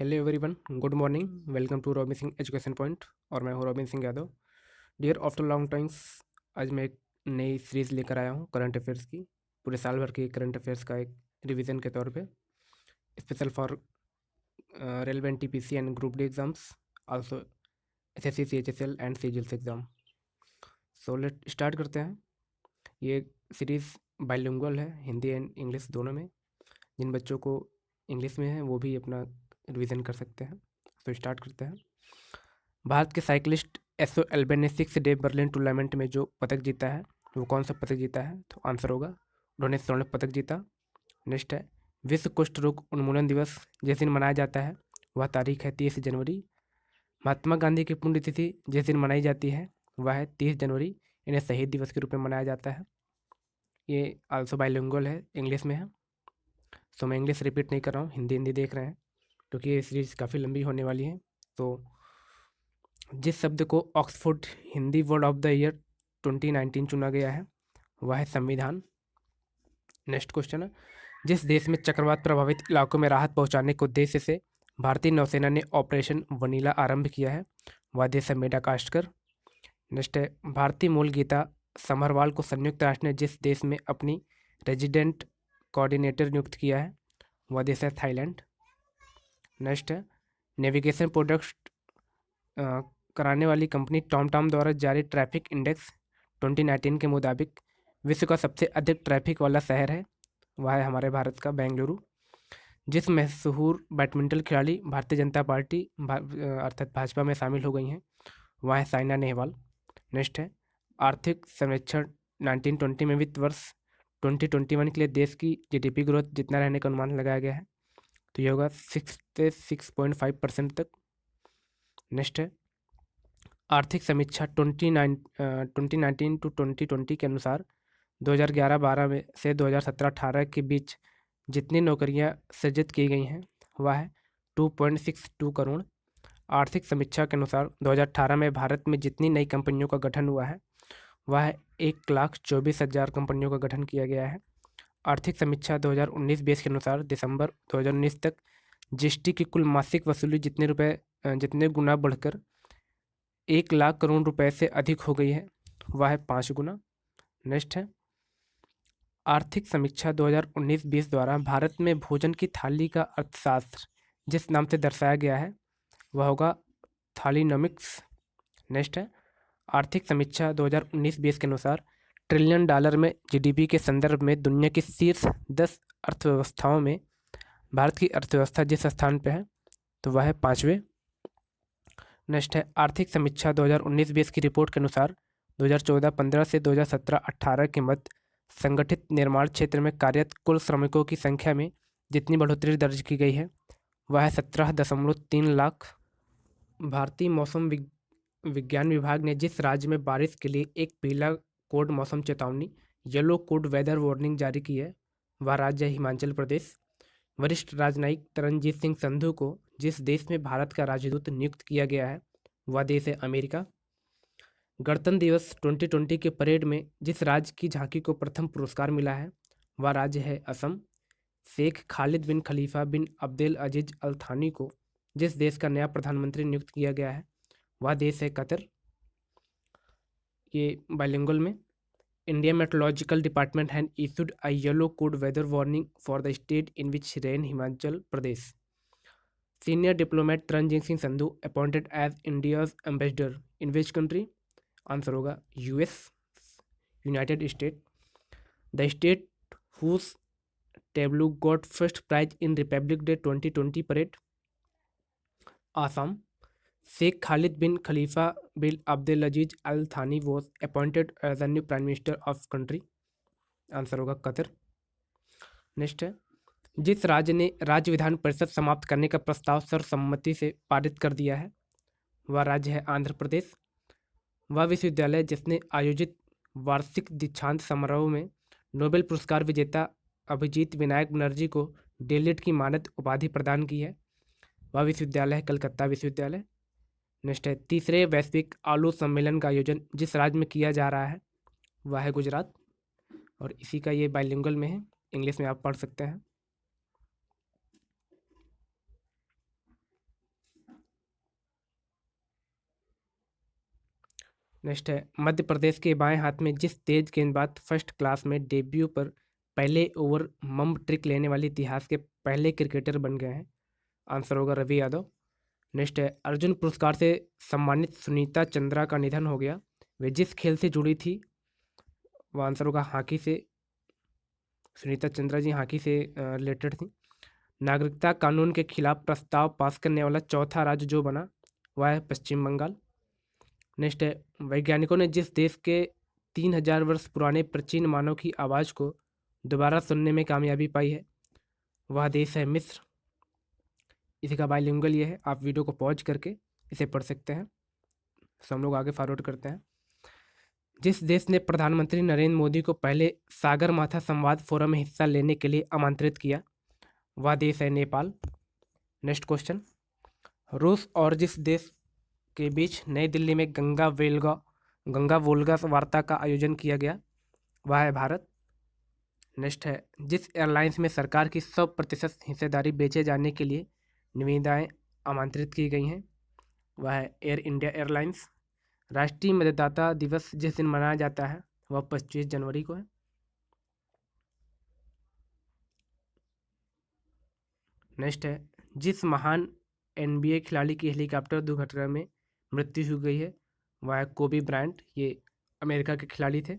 Hello everyone, good morning. Welcome to Robin Singh education point. और मैं हूँ Robin Singh Yadav. Dear after long times, आज मैं एक नई सीरीज़ लेकर आया हूँ करंट अफेयर्स की। पूरे साल भर के करंट अफेयर्स का एक रिवीजन के तौर पे, special for relevant TPC and group D exams, also SSC CHSL and CGL exam. So let start करते हैं। ये सीरीज़ बाइलिंगुअल है, हिंदी एंड इंग्लिश दोनों में। जिन बच्चों को इंग्लिश में है वो भी अपना रिवीजन कर सकते हैं। तो स्टार्ट करते हैं। भारत के साइकिलिस्ट एसओ एल्बन ने 6 डे बर्लिन टूर्नामेंट में जो पदक जीता है वो कौन सा पदक जीता है? तो आंसर होगा, उन्होंने स्वर्ण पदक जीता। नेक्स्ट है, विश्व कुष्ठ रोग उन्मूलन दिवस जिस दिन मनाया जाता है वह तारीख है 30 जनवरी। महात्मा गांधी की पुण्यतिथि जिस दिन मनाई जाती है वह है 30 जनवरी। इन्हें शहीद दिवस के रूप में मनाया जाता है। ये आल्सो बाइलिंगुअल है, इंग्लिश में है। सो मैं इंग्लिश रिपीट नहीं कर रहा हूँ, हिंदी हिंदी देख रहे हैं क्योंकि ये सीरीज़ काफ़ी लंबी होने वाली है। तो जिस शब्द को Oxford Hindi word of the year 2019 चुना गया है वह है संविधान। नेक्स्ट क्वेश्चन है, जिस देश में चक्रवात प्रभावित इलाकों में राहत पहुंचाने के उद्देश्य से भारतीय नौसेना ने ऑपरेशन वनीला आरंभ किया है वह देश है मेडागास्कर। नेक्स्ट है, भारतीय मूल गीता समरवाल को संयुक्त राष्ट्र ने जिस देश में अपनी रेजिडेंट कोऑर्डिनेटर नियुक्त किया है वह देश है थाईलैंड। नेक्स्ट है, नेविगेशन प्रोडक्ट्स कराने वाली कंपनी टॉमटॉम द्वारा जारी ट्रैफिक इंडेक्स 2019 के मुताबिक विश्व का सबसे अधिक ट्रैफिक वाला शहर है वह है हमारे भारत का बेंगलुरु। जिस मशहूर बैडमिंटन खिलाड़ी भारतीय जनता पार्टी अर्थात भाजपा में शामिल हो गई हैं वह है साइना नेहवाल। नेक्स्ट है, आर्थिक सर्वेक्षण 1920 में वित्त वर्ष 2021 के लिए देश की जीडीपी ग्रोथ जितना रहने का अनुमान लगाया गया है तो ये होगा 6 से 6.5% तक। नेक्स्ट है, आर्थिक समीक्षा 2019 टू 2020 के अनुसार 2011-12 में से 2017-18 के बीच जितनी नौकरियां सृजित की गई हैं वह है 2.62 करोड़। आर्थिक समीक्षा के अनुसार 2018 में भारत में जितनी नई कंपनियों का गठन हुआ है वह है 1,24,000 कंपनियों का गठन किया गया है। आर्थिक समीक्षा 2019-20 के अनुसार दिसंबर 2019 तक जीएसटी की कुल मासिक वसूली जितने गुना बढ़कर 1,00,000 करोड़ रुपए से अधिक हो गई है वह है 5 गुना। नेक्स्ट है, आर्थिक समीक्षा 2019-20 द्वारा भारत में भोजन की थाली का अर्थशास्त्र जिस नाम से दर्शाया गया है वह होगा थालीनॉमिक्स। नेक्स्ट है, आर्थिक समीक्षा 2019-20 के अनुसार ट्रिलियन डॉलर में जीडीपी के संदर्भ में दुनिया की शीर्ष 10 अर्थव्यवस्थाओं में भारत की अर्थव्यवस्था जिस स्थान पे है तो वह है 5वें। नेक्स्ट है, आर्थिक समीक्षा 2019-20 की रिपोर्ट के अनुसार 2014-15 से 2017-18 के मध्य संगठित निर्माण क्षेत्र में कार्यरत कुल श्रमिकों की संख्या में जितनी बढ़ोतरी दर्ज की गई है वह है 17.3 लाख। भारतीय मौसम विज्ञान विभाग ने जिस राज्य में बारिश के लिए एक पीला कोड मौसम चेतावनी येलो कोड वेदर वार्निंग जारी की है वह राज्य है हिमाचल प्रदेश। वरिष्ठ राजनयिक तरनजीत सिंह संधू को जिस देश में भारत का राजदूत नियुक्त किया गया है वह देश है अमेरिका। गणतंत्र दिवस 2020 के परेड में जिस राज्य की झांकी को प्रथम पुरस्कार मिला है वह राज्य है असम। शेख खालिद बिन खलीफा बिन अब्दुल अजीज अल थानी को जिस देश का नया प्रधानमंत्री नियुक्त किया गया है वह देश है कतर। ये बाइलिंगुअल में, Indian Meteorological Department had issued a yellow code weather warning for the state in which rain Himachal Pradesh. Senior diplomat Taranjit Singh Sandhu appointed as India's ambassador in which country? Answer होगा US, United States. The state whose tableau got first prize in Republic Day 2020 parade? Assam. Sheikh Khalid bin Khalifa bin Abdulaziz Al Thani was appointed as the new Prime Minister of country. Answer होगा Qatar. Next है, जिस राज्य ने राज्य विधान परिषद समाप्त करने का प्रस्ताव सर्वसम्मति से पारित कर दिया है वह राज्य है आंध्र प्रदेश। वह विश्वविद्यालय जिसने आयोजित वार्षिक दीक्षांत समारोह में नोबेल पुरस्कार विजेता अभिजीत विनायक बनर्जी को डीलिट की मानद उपाधि प्रदान की है वह विश्वविद्यालय है कलकत्ता विश्वविद्यालय। नेक्स्ट है, तीसरे वैश्विक आलू सम्मेलन का आयोजन जिस राज्य में किया जा रहा है वह है गुजरात। और इसी का ये बाइलिंगुअल में है, इंग्लिश में आप पढ़ सकते हैं। नेक्स्ट है मध्य प्रदेश के बाएं हाथ में जिस तेज गेंदबाज फर्स्ट क्लास में डेब्यू पर पहले ओवर मम ट्रिक लेने वाले इतिहास के पहले क्रिकेटर बन गए हैं। आंसर होगा रवि यादव। नेक्स्ट है अर्जुन पुरस्कार से सम्मानित सुनीता चंद्रा का निधन हो गया। वे जिस खेल से जुड़ी थी, वो आंसर होगा हॉकी से। सुनीता चंद्रा जी हॉकी से रिलेटेड थी। नागरिकता कानून के खिलाफ प्रस्ताव पास करने वाला चौथा राज्य जो बना, वह है पश्चिम बंगाल। नेक्स्ट है वैज्ञानिकों ने जिस देश के 3000 वर्ष पुराने प्राचीन मानव की आवाज़ को दोबारा सुनने में कामयाबी पाई है, वह देश है मिस्र। इसी का बाइलिंगुअल ये है, आप वीडियो को पॉज करके इसे पढ़ सकते हैं। तो हम लोग आगे फॉरवर्ड करते हैं। जिस देश ने प्रधानमंत्री नरेंद्र मोदी को पहले सागरमाथा संवाद फोरम में हिस्सा लेने के लिए आमंत्रित किया, वह देश है नेपाल। नेक्स्ट क्वेश्चन, रूस और जिस देश के बीच नई दिल्ली में गंगा वोल्गा वार्ता का आयोजन किया गया, वह है भारत। नेक्स्ट है जिस एयरलाइंस में सरकार की 100% हिस्सेदारी बेचे जाने के लिए निविदाएं आमंत्रित की गई हैं, वह है एयर इंडिया एयरलाइंस। राष्ट्रीय मतदाता दिवस जिस दिन मनाया जाता है, वह 25 जनवरी को है। नेक्स्ट है जिस महान NBA खिलाड़ी की हेलीकॉप्टर दुर्घटना में मृत्यु हो गई है, वह है कोबी ब्रायंट। ये अमेरिका के खिलाड़ी थे।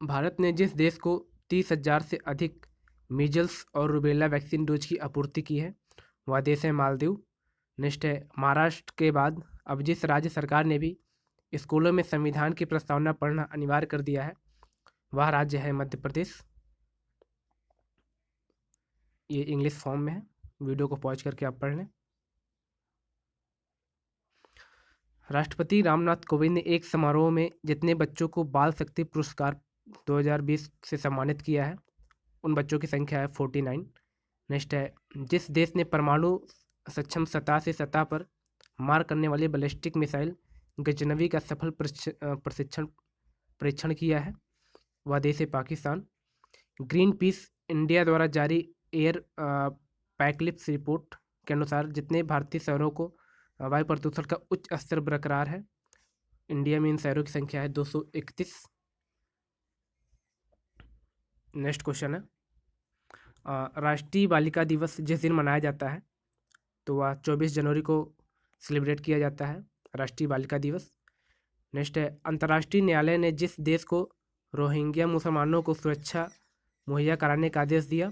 भारत ने जिस देश को 30,000 से अधिक मीजल्स और रुबेला वैक्सीन डोज की आपूर्ति की है, वह देश है मालदीव। नेक्स्ट है महाराष्ट्र के बाद अब जिस राज्य सरकार ने भी स्कूलों में संविधान की प्रस्तावना पढ़ना अनिवार्य कर दिया है, वह राज्य है मध्य प्रदेश। ये इंग्लिश फॉर्म में है, वीडियो को पॉज करके आप पढ़ लें। राष्ट्रपति रामनाथ कोविंद ने एक समारोह में जितने बच्चों को बाल शक्ति पुरस्कार 2020 से सम्मानित किया है, उन बच्चों की संख्या है 49। नेक्स्ट है जिस देश ने परमाणु सक्षम सतह से सतह पर मार करने वाली बैलिस्टिक मिसाइल गजनवी का सफल परीक्षण किया है, वह देश है पाकिस्तान। ग्रीन पीस इंडिया द्वारा जारी एयर पैकलिप्स रिपोर्ट के अनुसार जितने भारतीय शहरों को वायु प्रदूषण का उच्च स्तर बरकरार है, इंडिया में इन शहरों की संख्या है 231। नेक्स्ट क्वेश्चन है राष्ट्रीय बालिका दिवस जिस दिन मनाया जाता है, तो वह 24 जनवरी को सेलिब्रेट किया जाता है, राष्ट्रीय बालिका दिवस। नेक्स्ट है अंतर्राष्ट्रीय न्यायालय ने जिस देश को रोहिंग्या मुसलमानों को सुरक्षा मुहैया कराने का आदेश दिया,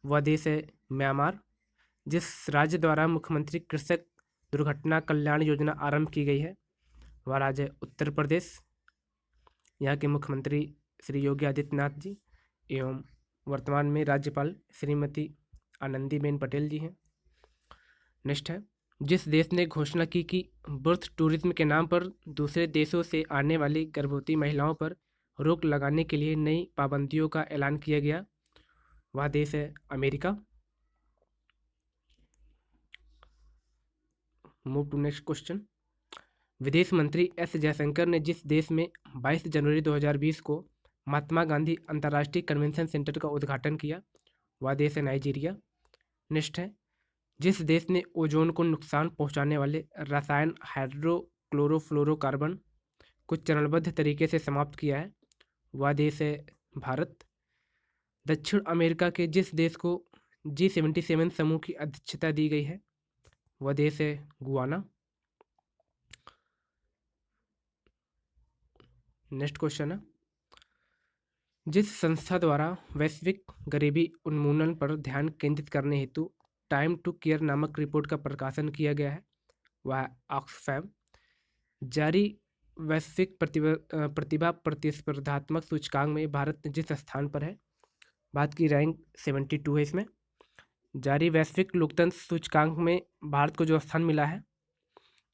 वह देश है म्यांमार। जिस राज्य द्वारा मुख्यमंत्री कृषक दुर्घटना कल्याण योजना आरंभ की गई है, वह राज्य है उत्तर प्रदेश। यहाँ के मुख्यमंत्री श्री योगी आदित्यनाथ जी एवं वर्तमान में राज्यपाल श्रीमती आनंदीबेन पटेल जी हैं। नेक्स्ट है जिस देश ने घोषणा की कि बर्थ टूरिज्म के नाम पर दूसरे देशों से आने वाली गर्भवती महिलाओं पर रोक लगाने के लिए नई पाबंदियों का ऐलान किया गया, वह देश है America. Move to next question, विदेश मंत्री एस जयशंकर ने जिस देश में 22 जनवरी 2020 को महात्मा गांधी अंतर्राष्ट्रीय कन्वेंशन सेंटर का उद्घाटन किया, वह देश है नाइजीरिया। नेक्स्ट है जिस देश ने ओजोन को नुकसान पहुंचाने वाले रसायन हाइड्रोक्लोरोफ्लोरोकार्बन को चरणबद्ध तरीके से समाप्त किया है, वह देश है भारत। दक्षिण अमेरिका के जिस देश को G77 समूह की अध्यक्षता दी गई है, वह देश है गुआना। नेक्स्ट क्वेश्चन है जिस संस्था द्वारा वैश्विक गरीबी उन्मूलन पर ध्यान केंद्रित करने हेतु टाइम टू केयर नामक रिपोर्ट का प्रकाशन किया गया है, वह ऑक्सफैम। जारी वैश्विक प्रतिभा प्रतिस्पर्धात्मक सूचकांक में भारत जिस स्थान पर है, भारत की रैंक 72 है। इसमें जारी वैश्विक लोकतंत्र सूचकांक में भारत को जो स्थान मिला है,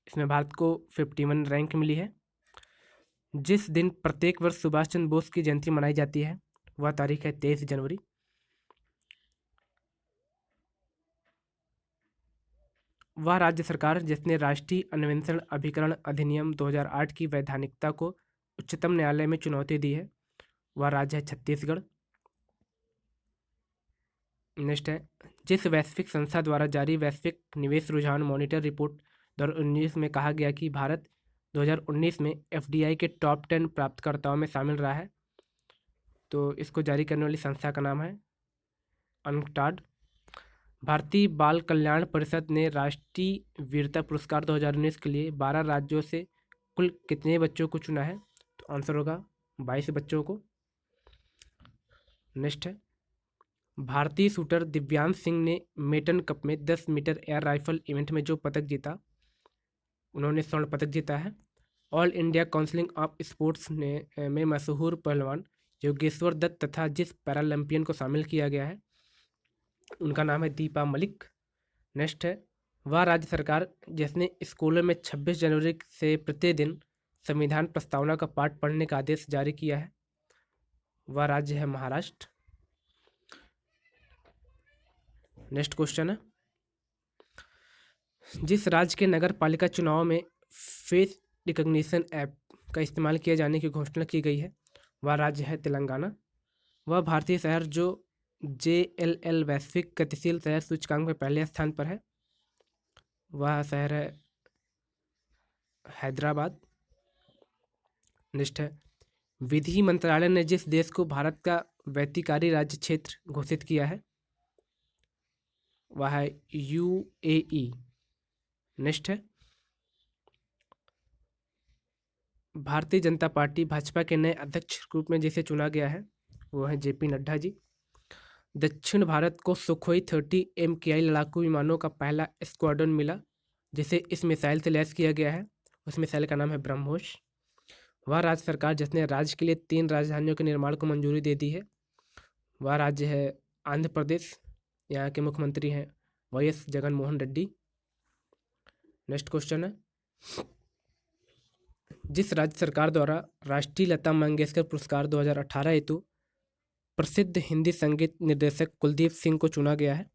इसमें भारत को 51 रैंक मिली है। जिस दिन प्रत्येक वर्ष सुभाष चंद्र बोस की जयंती मनाई जाती है, वह तारीख है 23 जनवरी। वह राज्य सरकार जिसने राष्ट्रीय अन्वेषण अभिकरण अधिनियम 2008 की वैधानिकता को उच्चतम न्यायालय में चुनौती दी है, वह राज्य है छत्तीसगढ़। नेक्स्ट है जिस वैश्विक संस्था द्वारा जारी वैश्विक निवेश रुझान मॉनिटर रिपोर्ट 2019 में कहा गया कि भारत 2019 में एफडीआई के टॉप 10 प्राप्तकर्ताओं में शामिल रहा है। तो इसको जारी करने वाली संस्था का नाम है अनक्टाड। भारतीय बाल कल्याण परिषद ने राष्ट्रीय वीरता पुरस्कार 2019 के लिए 12 राज्यों से कुल कितने बच्चों को चुना है? तो आंसर होगा 22 बच्चों को। नेक्स्ट है, भारतीय शूटर दिव्यांश सिंह ने मेटन कप में 10 मीटर एयर राइफल इवेंट में जो पदक जीता, उन्होंने स्वर्ण पदक जीता है। All India counselling of sports ने में मशहूर पहलवान योगेश्वर दत्त तथा जिस पैरालंपियन को शामिल किया गया है उनका नाम है दीपा मलिक। नेक्स्ट है, वह राज्य सरकार जिसने स्कूलों में 26 जनवरी से प्रतिदिन संविधान प्रस्तावना का पाठ पढ़ने का आदेश जारी किया है, वह राज्य है महाराष्ट्र। नेक्स्ट क्वेश्चन है, जिस राज्य के नगर पालिका चुनाव में फेस रिकग्निशन ऐप का इस्तेमाल किए जाने की घोषणा की गई है, वह राज्य है तेलंगाना। वह भारतीय शहर जो JLL वैश्विक गतिशील शहर सूचकांक में पहले स्थान पर है, वह शहर है हैदराबाद। नेक्स्ट है, विधि मंत्रालय ने जिस देश को भारत का वैतिकारी राज्य क्षेत्र घोषित किया है, वह है UAE। नेक्स्ट है, भारतीय जनता पार्टी भाजपा के नए अध्यक्ष के रूप में जिसे चुना गया है, वो है JP नड्डा जी। दक्षिण भारत को सुखोई 30 MKI लड़ाकू विमानों का पहला स्क्वाड्रन मिला, जिसे इस मिसाइल से लैस किया गया है, उस मिसाइल का नाम है ब्रह्मोस। वह राज्य सरकार जिसने राज्य के लिए 3 राजधानियों के निर्माण को मंजूरी दे दी है, वह राज्य है आंध्र प्रदेश। यहाँ के मुख्यमंत्री हैं YS Jaganmohan Reddy. Next question है, जिस राज्य सरकार द्वारा राष्ट्रीय लता मंगेशकर पुरस्कार 2018 हेतु प्रसिद्ध हिंदी संगीत निर्देशक कुलदीप सिंह को चुना गया है,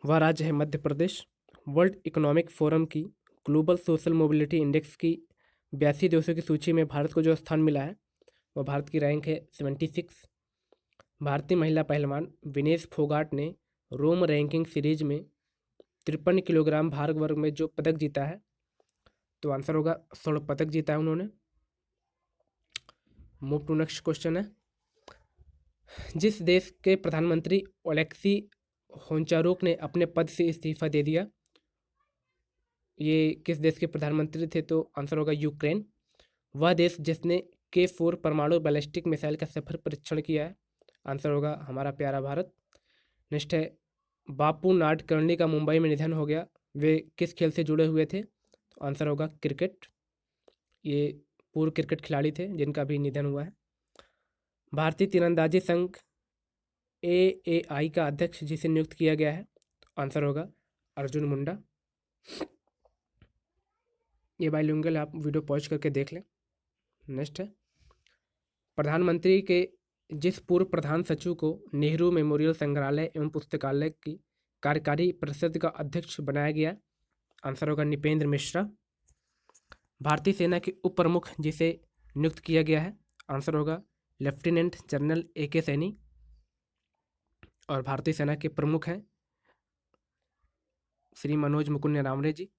वह राज्य है Madhya Pradesh. World economic forum की ग्लोबल सोशल मोबिलिटी इंडेक्स की 82 देशों की सूची में भारत को जो स्थान मिला है, वह भारत की रैंक है 76। भारतीय महिला पहलवान विनेश फोगाट ने रोम रैंकिंग सीरीज में 53 किलोग्राम भार वर्ग में जो पदक जीता है, तो आंसर होगा स्वर्ण पदक जीता है उन्होंने। मूव टू नेक्स्ट क्वेश्चन है, जिस देश के प्रधानमंत्री ओलेक्सी होंचारुक ने अपने पद से इस्तीफा दे दिया, ये किस देश के प्रधानमंत्री थे? तो आंसर होगा यूक्रेन। वह देश जिसने K4 परमाणु बैलिस्टिक मिसाइल का सफल परीक्षण किया है, आंसर होगा हमारा प्यारा भारत। नेक्स्ट है, बापू नाडकर्णी का मुंबई में निधन हो गया, वे किस खेल से जुड़े हुए थे? तो आंसर होगा क्रिकेट। ये पूर्व क्रिकेट खिलाड़ी थे जिनका भी निधन हुआ है। भारतीय तीरंदाजी संघ AAI का अध्यक्ष जिसे नियुक्त किया गया है, तो आंसर होगा अर्जुन मुंडा। ये बाइलिंगुअल, आप वीडियो पॉज करके देख लें। नेक्स्ट है, प्रधानमंत्री के जिस पूर्व प्रधान सचिव को नेहरू मेमोरियल संग्रहालय एवं पुस्तकालय की कार्यकारी परिषद का अध्यक्ष बनाया गया, आंसर होगा निपेंद्र मिश्रा। भारतीय सेना के उप प्रमुख जिसे नियुक्त किया गया है, आंसर होगा लेफ्टिनेंट जनरल AK सैनी। और भारतीय सेना के प्रमुख हैं श्री मनोज मुकुंद नरवणे जी।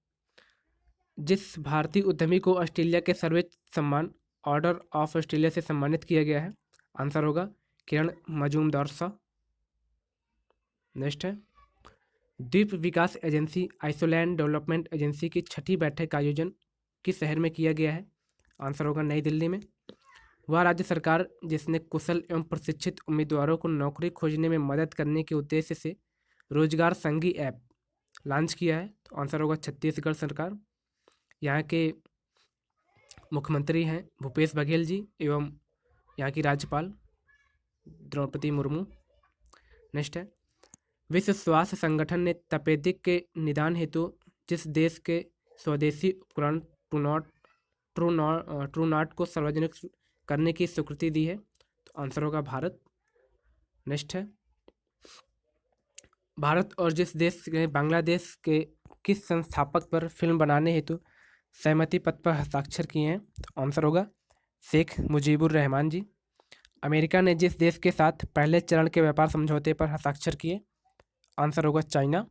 जिस भारतीय उद्यमी को ऑस्ट्रेलिया के सर्वोच्च सम्मान ऑर्डर ऑफ ऑस्ट्रेलिया से सम्मानित किया गया है, आंसर होगा किरण मजूमदार शाह। नेक्स्ट है, द्वीप विकास एजेंसी आइसलैंड डेवलपमेंट एजेंसी की 6ठी बैठक का आयोजन किस शहर में किया गया है, आंसर होगा नई दिल्ली में। वह राज्य सरकार जिसने कुशल एवं प्रशिक्षित उम्मीदवारों को नौकरी खोजने में मदद करने के उद्देश्य से रोजगार संगी ऐप लॉन्च किया है, तो आंसर होगा छत्तीसगढ़ सरकार। यहाँ के मुख्यमंत्री हैं भूपेश बघेल जी एवं यहाँ की राज्यपाल द्रौपदी मुर्मू। नेक्स्ट है, विश्व स्वास्थ्य संगठन ने तपेदिक के निदान हेतु जिस देश के स्वदेशी उपकरण ट्रूनाट को सार्वजनिक करने की स्वीकृति दी है, तो आंसर होगा भारत। नेक्स्ट है, भारत और जिस देश ने बांग्लादेश के किस संस्थापक पर फिल्म बनाने हेतु सहमति पत्र पर हस्ताक्षर किए हैं, तो आंसर होगा शेख मुजीबुर रहमान जी। अमेरिका ने जिस देश के साथ पहले चरण के व्यापार समझौते पर हस्ताक्षर किए, आंसर होगा चाइना।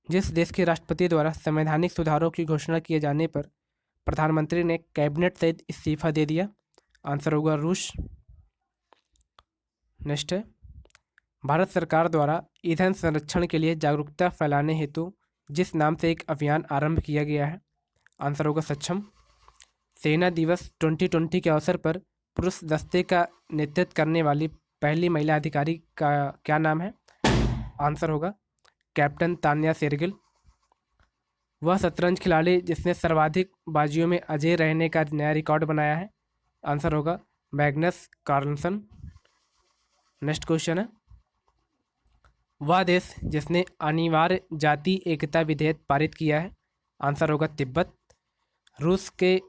जिस देश के राष्ट्रपति द्वारा संवैधानिक सुधारों की घोषणा किए जाने पर प्रधानमंत्री ने कैबिनेट से इस्तीफा दे दिया? आंसर होगा रूस। नेक्स्ट है, भारत सरकार द्वारा ईंधन संरक्षण के लिए जागरूकता फैलाने हेतु जिस नाम से एक अभियान आरंभ किया गया है? आंसर होगा सक्षम। सेना दिवस 2020 के अवसर पर पुरुष दस्ते का नेतृत्व करने वाली पहली महिला अधिकारी का क्या नाम है? आंसर होगा कैप्टन तान्या शेरगिल। वह शतरंज खिलाड़ी जिसने सर्वाधिक बाजियों में अजय रहने का नया रिकॉर्ड बनाया है? आंसर होगा मैग्नस कार्लसन। नेक्स्ट क्वेश्चन है, वह देश जिसने अनिवार्य जाति एकता विधेयक पारित किया है? आंसर होगा तिब्बत। रूस के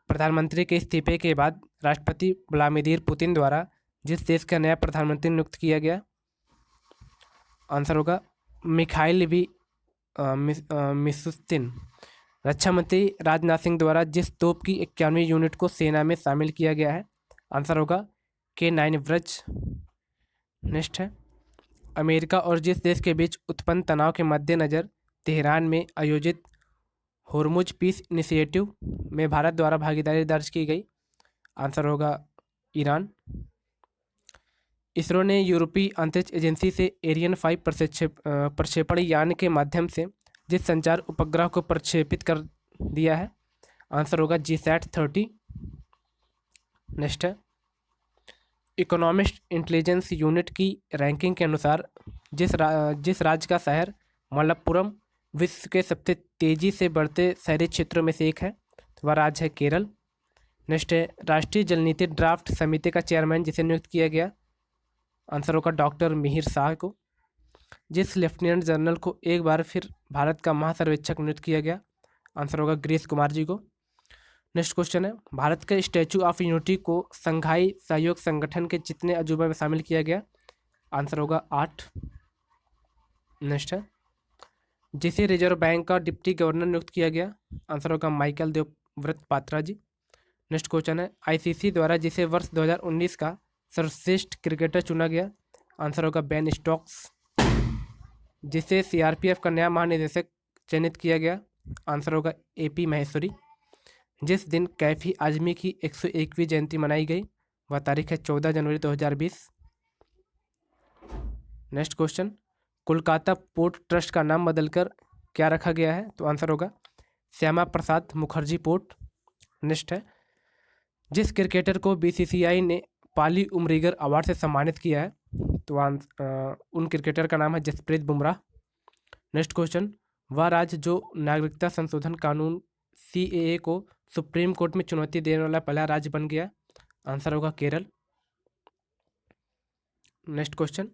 प्रधानमंत्री के इस्तीफे के बाद राष्ट्रपति व्लादिमीर पुतिन द्वारा जिस देश का नया प्रधानमंत्री नियुक्त किया गया? आंसर होगा मिखाइल मिशुस्तिन। रक्षा मंत्री राजनाथ सिंह द्वारा जिस तोप की 91वीं यूनिट को सेना में शामिल किया गया है? आंसर होगा K9 व्रज। नेक्स्ट है, अमेरिका और जिस देश के बीच उत्पन्न तनाव के मद्देनज़र तेहरान में आयोजित होर्मुज पीस इनिशिएटिव में भारत द्वारा भागीदारी दर्ज की गई? आंसर होगा ईरान। इसरो ने यूरोपीय अंतरिक्ष एजेंसी से एरियन 5 प्रक्षेपण यान के माध्यम से जिस संचार उपग्रह को प्रक्षेपित कर दिया है? आंसर होगा GSAT-30। नेक्स्ट है, इकोनॉमिस्ट इंटेलिजेंस यूनिट की रैंकिंग के अनुसार जिस राज्य का शहर मलप्पुरम विश्व के सबसे तेजी से बढ़ते शहरी क्षेत्रों में से एक है, तो वह राज्य है केरल। नेक्स्ट है, राष्ट्रीय जल नीति ड्राफ्ट समिति का चेयरमैन जिसे नियुक्त किया गया? आंसर होगा डॉक्टर मिहिर शाह को। जिस लेफ्टिनेंट जनरल को एक बार फिर भारत का महासर्वेक्षक नियुक्त किया गया? आंसर होगा गिरीश कुमार जी को। नेक्स्ट क्वेश्चन है, भारत के स्टैचू ऑफ यूनिटी को संघाई सहयोग संगठन के जितने अजूबा में शामिल किया गया? आंसर होगा 8। नेक्स्ट है, जिसे रिजर्व बैंक का डिप्टी गवर्नर नियुक्त किया गया? आंसर होगा माइकल देवव्रत पात्रा जी। नेक्स्ट क्वेश्चन है, आईसीसी द्वारा जिसे वर्ष 2019 का सर्वश्रेष्ठ क्रिकेटर चुना गया? आंसर होगा बेन स्टोक्स। जिसे सीआरपीएफ का नया महानिदेशक चयनित किया गया? आंसर होगा AP महेश्वरी। जिस दिन कैफी आजमी की 101वीं जयंती मनाई गई वह तारीख है 14 जनवरी 2020। Next question, Kolkata port trust का नाम बदलकर क्या रखा गया है? तो आंसर होगा श्यामा प्रसाद मुखर्जी पोर्ट। नेक्स्ट है, जिस क्रिकेटर को BCCI ने पाली उमरीगर अवार्ड से सम्मानित किया है? तो उन क्रिकेटर का नाम है जसप्रीत बुमराह। नेक्स्ट क्वेश्चन, वह राज्य जो नागरिकता संशोधन कानून CAA को सुप्रीम कोर्ट में चुनौती देने वाला पहला राज्य बन गया? आंसर होगा Kerala. Next question,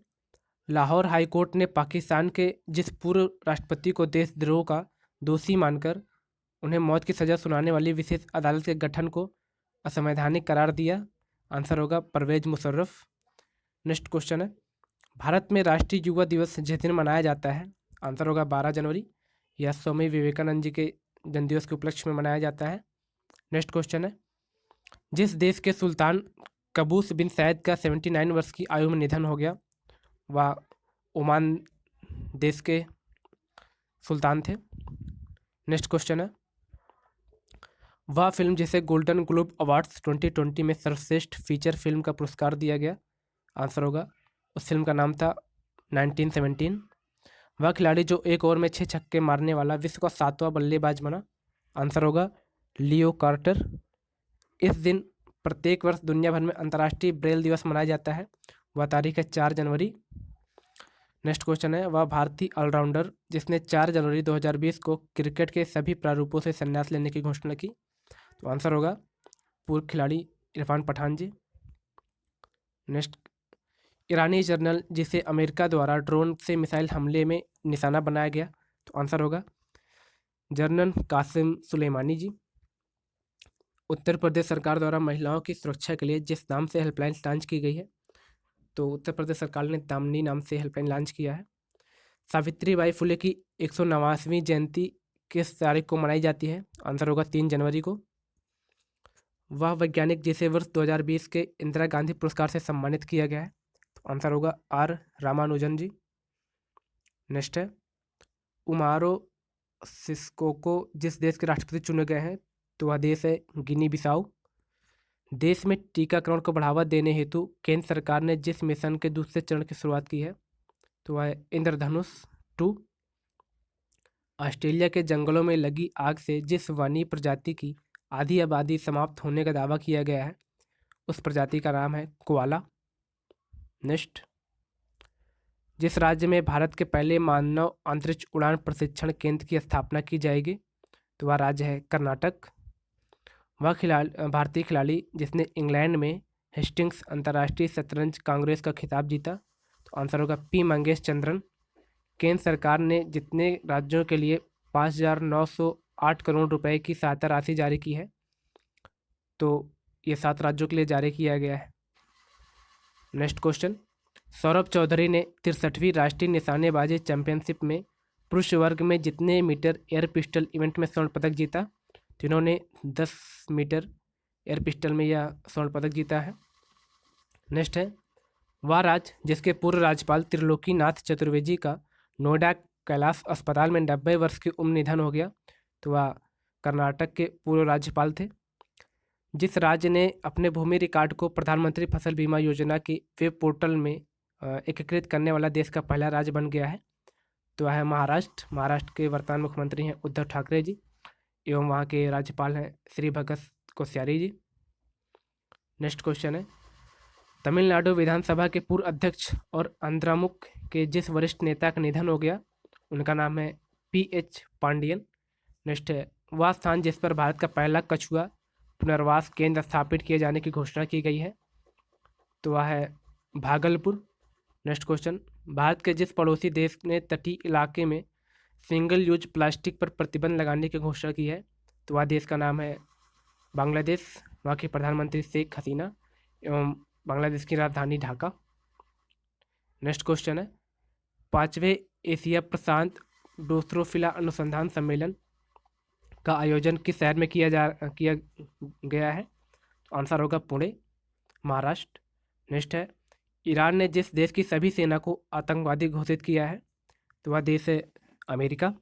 Lahore high court ने पाकिस्तान के जिस पूर्व राष्ट्रपति को देशद्रोह का दोषी मानकर उन्हें मौत की सज़ा सुनाने वाली विशेष अदालत के गठन को असंवैधानिक करार दिया? आंसर होगा परवेज मुशर्रफ। नेक्स्ट क्वेश्चन है, भारत में राष्ट्रीय युवा दिवस जिस दिन मनाया जाता है? आंसर होगा 12 जनवरी। यह स्वामी विवेकानंद जी के जन्मदिवस के उपलक्ष्य में मनाया जाता है। नेक्स्ट क्वेश्चन है, जिस देश के सुल्तान कबूस बिन सैद का 79 वर्ष की आयु में निधन हो गया वह ओमान देश के सुल्तान थे। नेक्स्ट क्वेश्चन है, वह फिल्म जिसे गोल्डन ग्लोब अवार्ड्स 2020 में सर्वश्रेष्ठ फीचर फिल्म का पुरस्कार दिया गया? आंसर होगा, उस फिल्म का नाम था 1917। वह खिलाड़ी जो एक ओवर में 6 छक्के मारने वाला विश्व का 7वां बल्लेबाज बना? आंसर होगा लियो कार्टर। इस दिन प्रत्येक वर्ष दुनिया भर में अंतर्राष्ट्रीय ब्रेल दिवस मनाया जाता है, वह तारीख है 4 जनवरी। नेक्स्ट क्वेश्चन है, वह भारतीय ऑलराउंडर जिसने 4 जनवरी 2020 को क्रिकेट के सभी प्रारूपों से संन्यास लेने की घोषणा की? तो आंसर होगा पूर्व खिलाड़ी इरफान पठान जी। नेक्स्ट, ईरानी जनरल जिसे अमेरिका द्वारा ड्रोन से मिसाइल हमले में निशाना बनाया गया? तो आंसर होगा जनरल कासिम सुलेमानी जी। उत्तर प्रदेश सरकार द्वारा महिलाओं की सुरक्षा के लिए जिस नाम से हेल्पलाइन लॉन्च की गई है? तो उत्तर प्रदेश सरकार ने दामिनी नाम से हेल्पलाइन लॉन्च किया है। सावित्रीबाई फुले की 189वीं जयंती किस तारीख को मनाई जाती है? आंसर होगा 3 जनवरी को। वह वैज्ञानिक जिसे वर्ष 2020 के इंदिरा गांधी पुरस्कार से सम्मानित किया गया है? तो आंसर होगा R रामानुजन जी। नेक्स्ट है, उमारो सिस्कोको जिस देश के राष्ट्रपति चुने गए हैं तो वह देश है गिनी बिसाऊ। देश में टीकाकरण को बढ़ावा देने हेतु केंद्र सरकार ने जिस मिशन के दूसरे चरण की शुरुआत की है तो वह है इंद्रधनुष 2। ऑस्ट्रेलिया के जंगलों में लगी आग से जिस वन्य प्रजाति की आधी आबादी समाप्त होने का दावा किया गया है उस प्रजाति का नाम है कोआला। नेक्स्ट, जिस राज्य में भारत के पहले मानव अंतरिक्ष उड़ान प्रशिक्षण केंद्र की स्थापना की जाएगी तो वह राज्य है कर्नाटक। वह भारतीय खिलाड़ी जिसने इंग्लैंड में हेस्टिंग्स अंतर्राष्ट्रीय शतरंज कांग्रेस का खिताब जीता तो आंसर होगा पी मंगेश चंद्रन। केंद्र सरकार ने जितने राज्यों के लिए 5,908 करोड़ रुपए की सहायता राशि जारी की है तो ये 7 राज्यों के लिए जारी किया गया है। नेक्स्ट क्वेश्चन, सौरभ चौधरी ने 63वीं राष्ट्रीय निशानेबाजी चैंपियनशिप में पुरुष वर्ग में जितने मीटर एयर पिस्टल इवेंट में स्वर्ण पदक जीता तो इन्होंने 10 मीटर एयर पिस्टल में यह स्वर्ण पदक जीता है। नेक्स्ट है, वह राज्य जिसके पूर्व राज्यपाल त्रिलोकीनाथ चतुर्वेदी का नोएडा कैलाश अस्पताल में 90 वर्ष की उम्र निधन हो गया तो वह कर्नाटक के पूर्व राज्यपाल थे। जिस राज्य ने अपने भूमि रिकॉर्ड को प्रधानमंत्री फसल बीमा योजना के वेब पोर्टल में एकीकृत करने वाला देश का पहला राज्य बन गया है तो वह है महाराष्ट्र। महाराष्ट्र के वर्तमान मुख्यमंत्री हैं उद्धव ठाकरे जी एवं वहाँ के राज्यपाल हैं श्री भगत कोश्यारी जी। नेक्स्ट क्वेश्चन है, तमिलनाडु विधानसभा के पूर्व अध्यक्ष और आंध्रमुख के जिस वरिष्ठ नेता का निधन हो गया उनका नाम है पीएच पांडियन। नेक्स्ट है, वह स्थान जिस पर भारत का पहला कछुआ पुनर्वास केंद्र स्थापित किए जाने की घोषणा की गई है तो वह है भागलपुर। नेक्स्ट क्वेश्चन, भारत के जिस पड़ोसी देश ने तटीय इलाके में सिंगल यूज प्लास्टिक पर प्रतिबंध लगाने की घोषणा की है तो वह देश का नाम है बांग्लादेश। वहाँ की प्रधानमंत्री शेख हसीना एवं बांग्लादेश की राजधानी ढाका। नेक्स्ट क्वेश्चन है, 5वें एशिया प्रशांत ड्रोसोफिला अनुसंधान सम्मेलन का आयोजन किस शहर में किया गया है तो आंसर होगा पुणे, महाराष्ट्र। नेक्स्ट है, ईरान ने जिस देश की सभी सेना को आतंकवादी घोषित किया है तो वह देश है अमेरिका।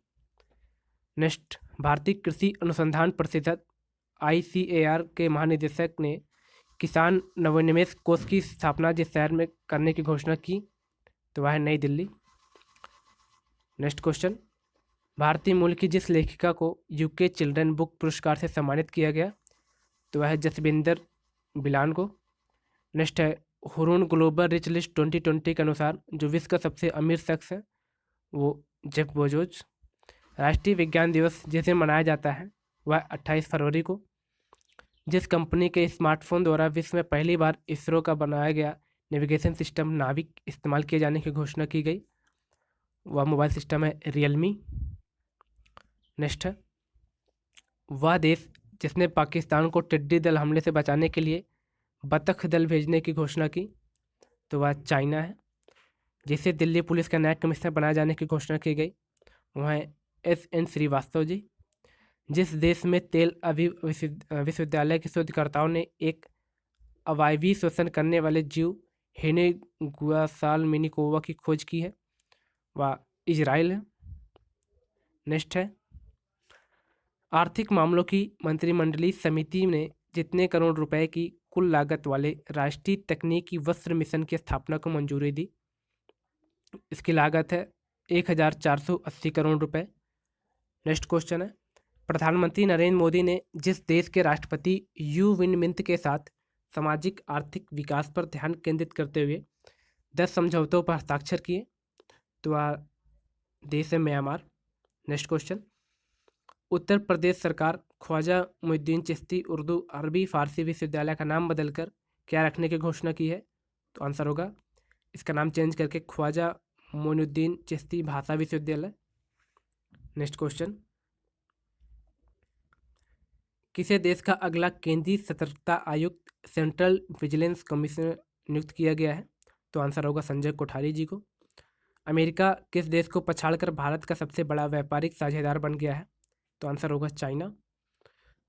नेक्स्ट, भारतीय कृषि अनुसंधान परिषद ICAR के महानिदेशक ने किसान नवोन्मेष कोष की स्थापना जिस शहर में करने की घोषणा की तो वह है नई दिल्ली। नेक्स्ट क्वेश्चन, भारतीय मूल की जिस लेखिका को UK चिल्ड्रन बुक पुरस्कार से सम्मानित किया गया तो वह है जसविंदर बिलान को। नेक्स्ट है, हुरून ग्लोबल रिच लिस्ट 2020 के अनुसार जो विश्व का सबसे अमीर शख्स है वो जेफ बेजोस। राष्ट्रीय विज्ञान दिवस जिस दिन मनाया जाता है वह 28 फरवरी को। जिस कंपनी के स्मार्टफोन द्वारा विश्व में पहली बार इसरो का बनाया गया नेविगेशन सिस्टम नाविक इस्तेमाल किए जाने की घोषणा की गई वह मोबाइल सिस्टम है रियलमी। नेक्स्ट है, वह देश जिसने पाकिस्तान को टिड्डी दल हमले से बचाने के लिए बतख दल भेजने की घोषणा की तो वह चाइना है। जिसे दिल्ली पुलिस का नया कमिश्नर बनाए जाने की घोषणा की गई वह है SN श्रीवास्तव जी। जिस देश में तेल अवीव विश्वविद्यालय के शोधकर्ताओं ने एक अवायवीय श्वसन करने वाले जीव हेनेगुआसाल्मिनिकोवा की खोज की है वह इजराइल है। नेक्स्ट है, आर्थिक मामलों की मंत्रिमंडलीय समिति ने जितने करोड़ रुपए की कुल लागत वाले राष्ट्रीय तकनीकी वस्त्र मिशन की स्थापना को मंजूरी दी। इसकी लागत है 1,480 करोड़ रुपए। नेक्स्ट क्वेश्चन है, प्रधानमंत्री नरेंद्र मोदी ने जिस देश के राष्ट्रपति यू विन मिंत के साथ सामाजिक आर्थिक विकास पर ध्यान केंद्रित करते हुए 10 समझौतों पर हस्ताक्षर किए तो वह देश है Myanmar. Next question, Uttar Pradesh सरकार ख्वाजा मुइनुद्दीन चिश्ती उर्दू अरबी फारसी विश्वविद्यालय का नाम बदलकर क्या रखने की घोषणा की है तो आंसर होगा इसका नाम चेंज करके ख्वाजा मुइनुद्दीन चिश्ती भाषा विश्वविद्यालय। नेक्स्ट क्वेश्चन, किसी देश का अगला केंद्रीय सतर्कता आयुक्त सेंट्रल विजिलेंस कमिश्नर नियुक्त किया गया है तो आंसर होगा संजय कोठारी जी को। अमेरिका किस देश को पछाड़कर भारत का सबसे बड़ा व्यापारिक साझेदार बन गया है तो आंसर होगा China.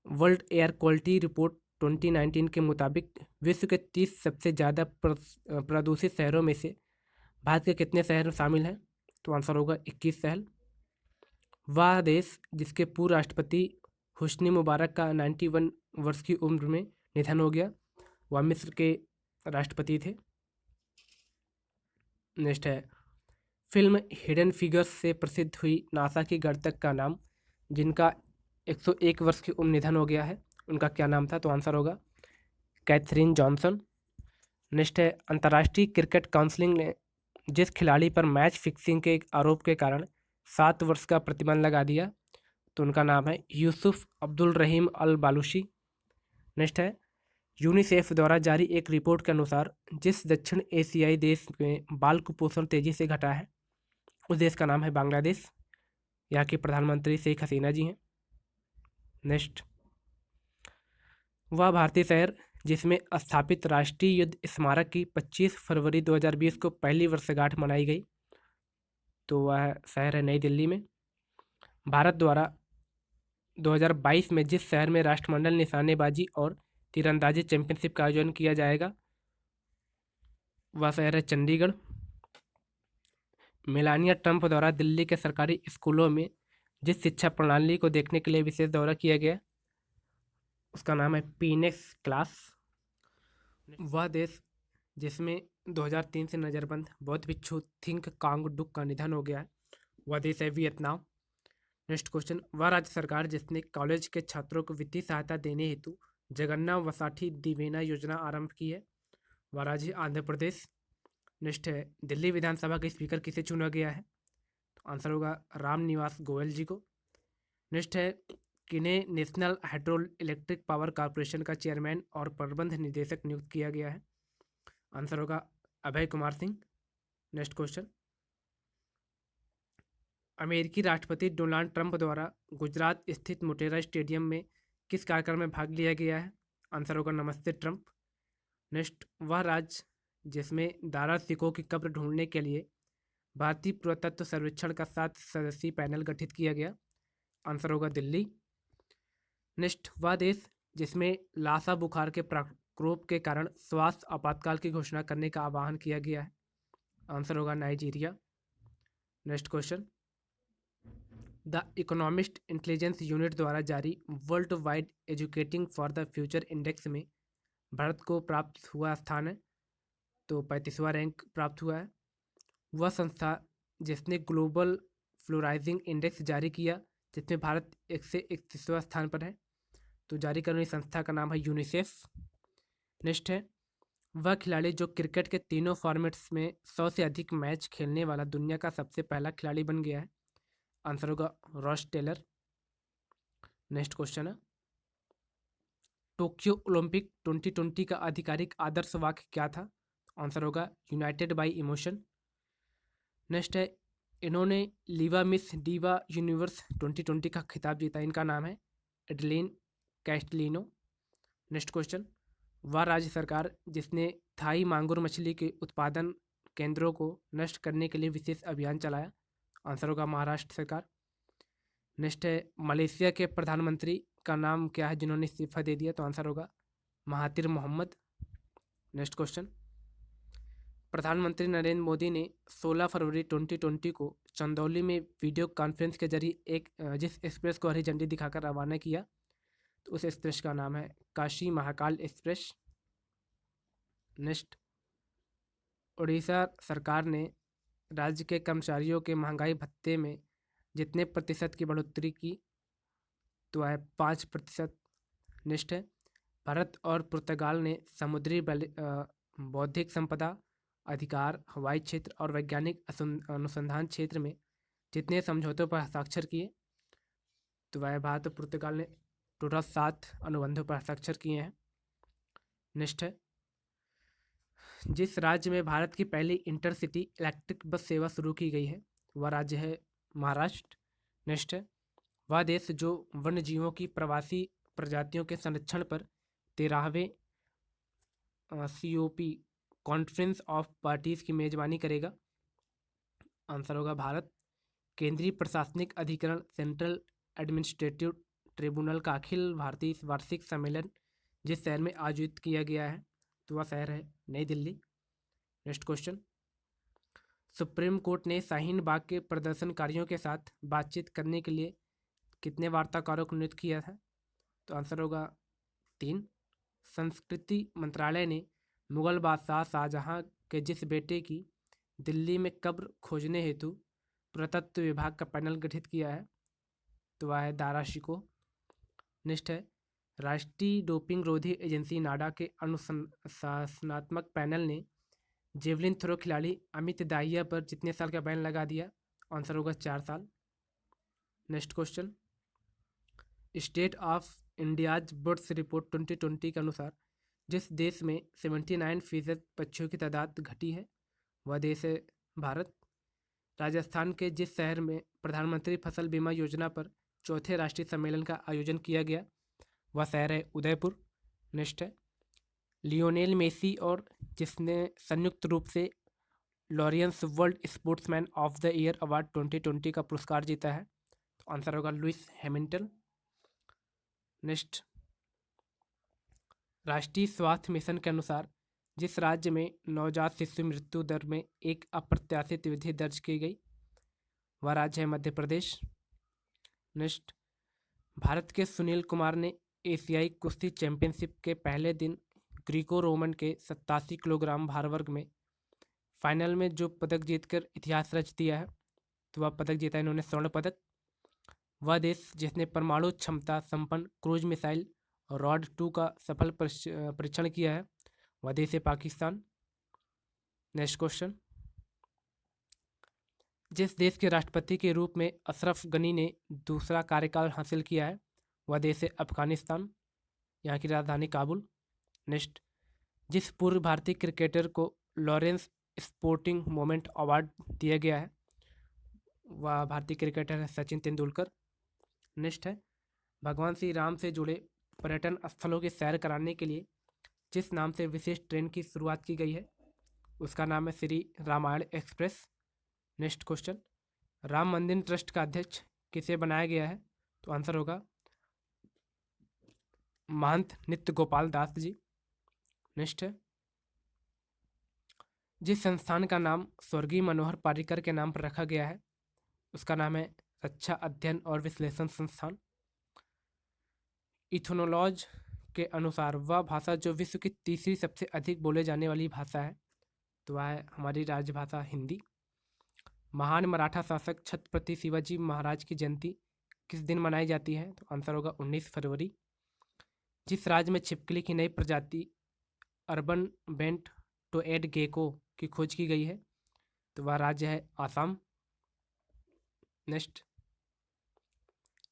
World air quality report 2019 के मुताबिक विश्व के 30 सबसे ज़्यादा प्रदूषित शहरों में से भारत के कितने शहर शामिल हैं तो आंसर होगा 21 शहर। वह देश जिसके पूर्व राष्ट्रपति हुस्नी मुबारक का 91 वर्ष की उम्र में निधन हो गया, वह मिस्र के राष्ट्रपति थे। नेक्स्ट है, फिल्म हिडन फिगर्स से प्रसिद्ध हुई नासा की गणतक का नाम, जिनका 101 वर्ष की उम्र निधन हो गया है, उनका क्या नाम था? तो आंसर होगा कैथरीन जॉनसन। नेक्स्ट है, अंतर्राष्ट्रीय क्रिकेट काउंसिल ने जिस खिलाड़ी पर मैच फिक्सिंग के एक आरोप के कारण 7 वर्ष का प्रतिबंध लगा दिया, तो उनका नाम है यूसुफ अब्दुल रहीम अल बालूशी। नेक्स्ट है, यूनिसेफ द्वारा जारी एक रिपोर्ट के अनुसार जिस दक्षिण एशियाई देश में बाल कुपोषण तेजी से घटा है, उस देश का नाम है बांग्लादेश। यहाँ की प्रधानमंत्री शेख हसीना जी हैं। नेक्स्ट, वह भारतीय शहर जिसमें स्थापित राष्ट्रीय युद्ध स्मारक की 25 फरवरी 2020 को पहली वर्षगांठ मनाई गई, तो वह शहर है नई दिल्ली में। भारत द्वारा 2022 में जिस शहर में राष्ट्रमंडल निशानेबाजी और तीरंदाजी चैंपियनशिप का आयोजन किया जाएगा, वह शहर है चंडीगढ़। मेलानिया ट्रंप द्वारा दिल्ली के सरकारी स्कूलों में जिस शिक्षा प्रणाली को देखने के लिए विशेष दौरा किया गया, उसका नाम है पीनेक्स क्लास। वह देश जिसमें 2003 से नज़रबंद बौद्ध भिक्षु थिंक कांग डुक का निधन हो गया है, वह देश है वियतनाम। नेक्स्ट क्वेश्चन, वह राज्य सरकार जिसने कॉलेज के छात्रों को वित्तीय सहायता देने हेतु जगन्ना वसाठी दिवेना योजना आरंभ की है, वह राज्य आंध्र प्रदेश। नेक्स्ट है, दिल्ली विधानसभा के स्पीकर किसे चुना गया है, तो आंसर होगा राम निवास गोयल जी को। नेक्स्ट है, किन्हें national hydro electric power corporation का चेयरमैन और प्रबंध निदेशक नियुक्त किया गया है, आंसर होगा अभय कुमार सिंह। नेक्स्ट क्वेश्चन, अमेरिकी राष्ट्रपति डोनाल्ड ट्रंप द्वारा गुजरात स्थित मोटेरा स्टेडियम में किस कार्यक्रम में भाग लिया गया है, आंसर होगा नमस्ते ट्रंप। नेक्स्ट, वह राज्य जिसमें दारा सिकों की कब्र ढूंढने के लिए भारतीय पुरातत्व सर्वेक्षण का 7 सदस्यीय पैनल गठित किया गया, आंसर होगा दिल्ली। नेक्स्ट, वह देश जिसमें लासा बुखार के प्रकोप के कारण स्वास्थ्य आपातकाल की घोषणा करने का आह्वान किया गया है, आंसर होगा Nigeria. Next question, the economist intelligence unit द्वारा जारी world wide educating for the future index में भारत को प्राप्त हुआ स्थान है, तो 35वां रैंक प्राप्त हुआ है। वह संस्था जिसने ग्लोबल फ्लोराइजिंग इंडेक्स जारी किया, जिसमें भारत 131वां स्थान पर है, तो जारी करने वाली संस्था का नाम है यूनिसेफ। नेक्स्ट है, वह खिलाड़ी जो क्रिकेट के तीनों फॉर्मेट्स में 100 से अधिक मैच खेलने वाला दुनिया का सबसे पहला खिलाड़ी बन गया है, आंसर होगा रॉस टेलर। नेक्स्ट क्वेश्चन है, टोक्यो ओलंपिक 2020 का आधिकारिक आदर्श वाक्य क्या था, आंसर होगा यूनाइटेड बाय इमोशन। नेक्स्ट है, इन्होंने लीवा मिस डीवा यूनिवर्स 2020 का खिताब जीता, इनका नाम है एडलिन कैस्टलिनो। नेक्स्ट क्वेश्चन, वह राज्य सरकार जिसने थाई मांगुर मछली के उत्पादन केंद्रों को नष्ट करने के लिए विशेष अभियान चलाया, आंसर होगा महाराष्ट्र सरकार। नेक्स्ट है, मलेशिया के प्रधानमंत्री का नाम क्या है जिन्होंने इस्तीफा दे दिया, तो आंसर होगा महातिर मोहम्मद। नेक्स्ट क्वेश्चन, प्रधानमंत्री नरेंद्र मोदी ने 16 फरवरी 2020 को चंदौली में वीडियो कॉन्फ्रेंस के जरिए जिस एक्सप्रेस को हरी झंडी दिखाकर रवाना किया, तो उस एक्सप्रेस का नाम है काशी महाकाल एक्सप्रेस। नेक्स्ट, उड़ीसा सरकार ने राज्य के कर्मचारियों के महंगाई भत्ते में जितने प्रतिशत की बढ़ोतरी की, तो है 5%। नेक्स्ट है, भारत और पुर्तगाल ने समुद्री बौद्धिक संपदा अधिकार, हवाई क्षेत्र और वैज्ञानिक अनुसंधान क्षेत्र में जितने समझौतों पर हस्ताक्षर किए, तो वह भारत और पुर्तगाल ने टोटल 7 अनुबंधों पर हस्ताक्षर किए हैं। नेक्स्ट है, जिस राज्य में भारत की पहली इंटरसिटी इलेक्ट्रिक बस सेवा शुरू की गई है, वह राज्य है महाराष्ट्र। नेक्स्ट है, वह देश जो वन्य जीवों की प्रवासी प्रजातियों के संरक्षण पर 13वें COP कॉन्फ्रेंस ऑफ पार्टीज की मेजबानी करेगा, आंसर होगा भारत। केंद्रीय प्रशासनिक अधिकरण सेंट्रल एडमिनिस्ट्रेटिव ट्रिब्यूनल का अखिल भारतीय वार्षिक सम्मेलन जिस शहर में आयोजित किया गया है, तो वह शहर है नई Delhi. Next question, supreme court ने शाहीन बाग के प्रदर्शनकारियों के साथ बातचीत करने के लिए कितने वार्ताकारों को नियुक्त किया था? तो आंसर होगा 3। संस्कृति मंत्रालय ने मुगल बादशाह शाहजहां के जिस बेटे की दिल्ली में कब्र खोजने हेतु पुरातत्व विभाग का पैनल गठित किया है, तो वह है दारा शिकोह। नेक्स्ट है, राष्ट्रीय डोपिंग रोधी एजेंसी नाडा के अनुशासनात्मक पैनल ने जेवलिन थ्रो खिलाड़ी अमित दाहिया पर कितने साल का बैन लगा दिया? आंसर होगा 4 साल। Next question, state of India's birds report 2020 के अनुसार जिस देश में 79% पक्षियों की तादाद घटी है वह देश है भारत। राजस्थान के जिस शहर में प्रधानमंत्री फसल बीमा योजना पर चौथे राष्ट्रीय सम्मेलन का आयोजन किया गया वह शहर है उदयपुर। नेक्स्ट है, लियोनेल मेसी और जिसने संयुक्त रूप से Laureus world sportsman of the year award 2020 का पुरस्कार जीता है, तो आंसर होगा लुइस हैमिल्टन। नेक्स्ट, राष्ट्रीय स्वास्थ्य मिशन के अनुसार जिस राज्य में नवजात शिशु मृत्यु दर में एक अप्रत्याशित वृद्धि दर्ज की गई वह राज्य है मध्य प्रदेश। नेक्स्ट, भारत के सुनील कुमार ने एशियाई कुश्ती चैंपियनशिप के पहले दिन ग्रीको रोमन के 87 किलोग्राम भार वर्ग में फाइनल में जो पदक जीतकर इतिहास रच दिया है, तो वह पदक जीता इन्होंने स्वर्ण पदक। वह देश जिसने परमाणु क्षमता संपन्न क्रूज मिसाइल रॉड 2 का सफल परीक्षण किया है वह देश है पाकिस्तान। नेक्स्ट क्वेश्चन, जिस देश के राष्ट्रपति के रूप में अशरफ गनी ने दूसरा कार्यकाल हासिल किया है वह देश है अफगानिस्तान, यहाँ की राजधानी काबुल। नेक्स्ट, जिस पूर्व भारतीय क्रिकेटर को लॉरेंस स्पोर्टिंग मोमेंट अवार्ड दिया गया है वह भारतीय क्रिकेटर है सचिन तेंदुलकर। नेक्स्ट है, भगवान श्री राम से जुड़े पर्यटन स्थलों की सैर कराने के लिए जिस नाम से विशेष ट्रेन की शुरुआत की गई है उसका नाम है Shri Ramayan Express. Next question, Ram Mandir Trust का अध्यक्ष किसे बनाया गया है? तो आंसर होगा महंत नित्य गोपाल दास जी। नेक्स्ट है, जिस संस्थान का नाम स्वर्गीय मनोहर पारिकर के नाम पर रखा गया है उसका नाम है रक्षा अध्ययन और विश्लेषण संस्थान। इथोनोलॉज के अनुसार वह भाषा जो विश्व की तीसरी सबसे अधिक बोले जाने वाली भाषा है तो वह है हमारी राजभाषा हिंदी। महान मराठा शासक छत्रपति शिवाजी महाराज की जयंती किस दिन मनाई जाती है? तो आंसर होगा 19 फरवरी। जिस राज्य में छिपकली की नई प्रजाति अर्बन बेंट टोएड गेको की खोज की गई है तो वह राज्य है Assam. Next,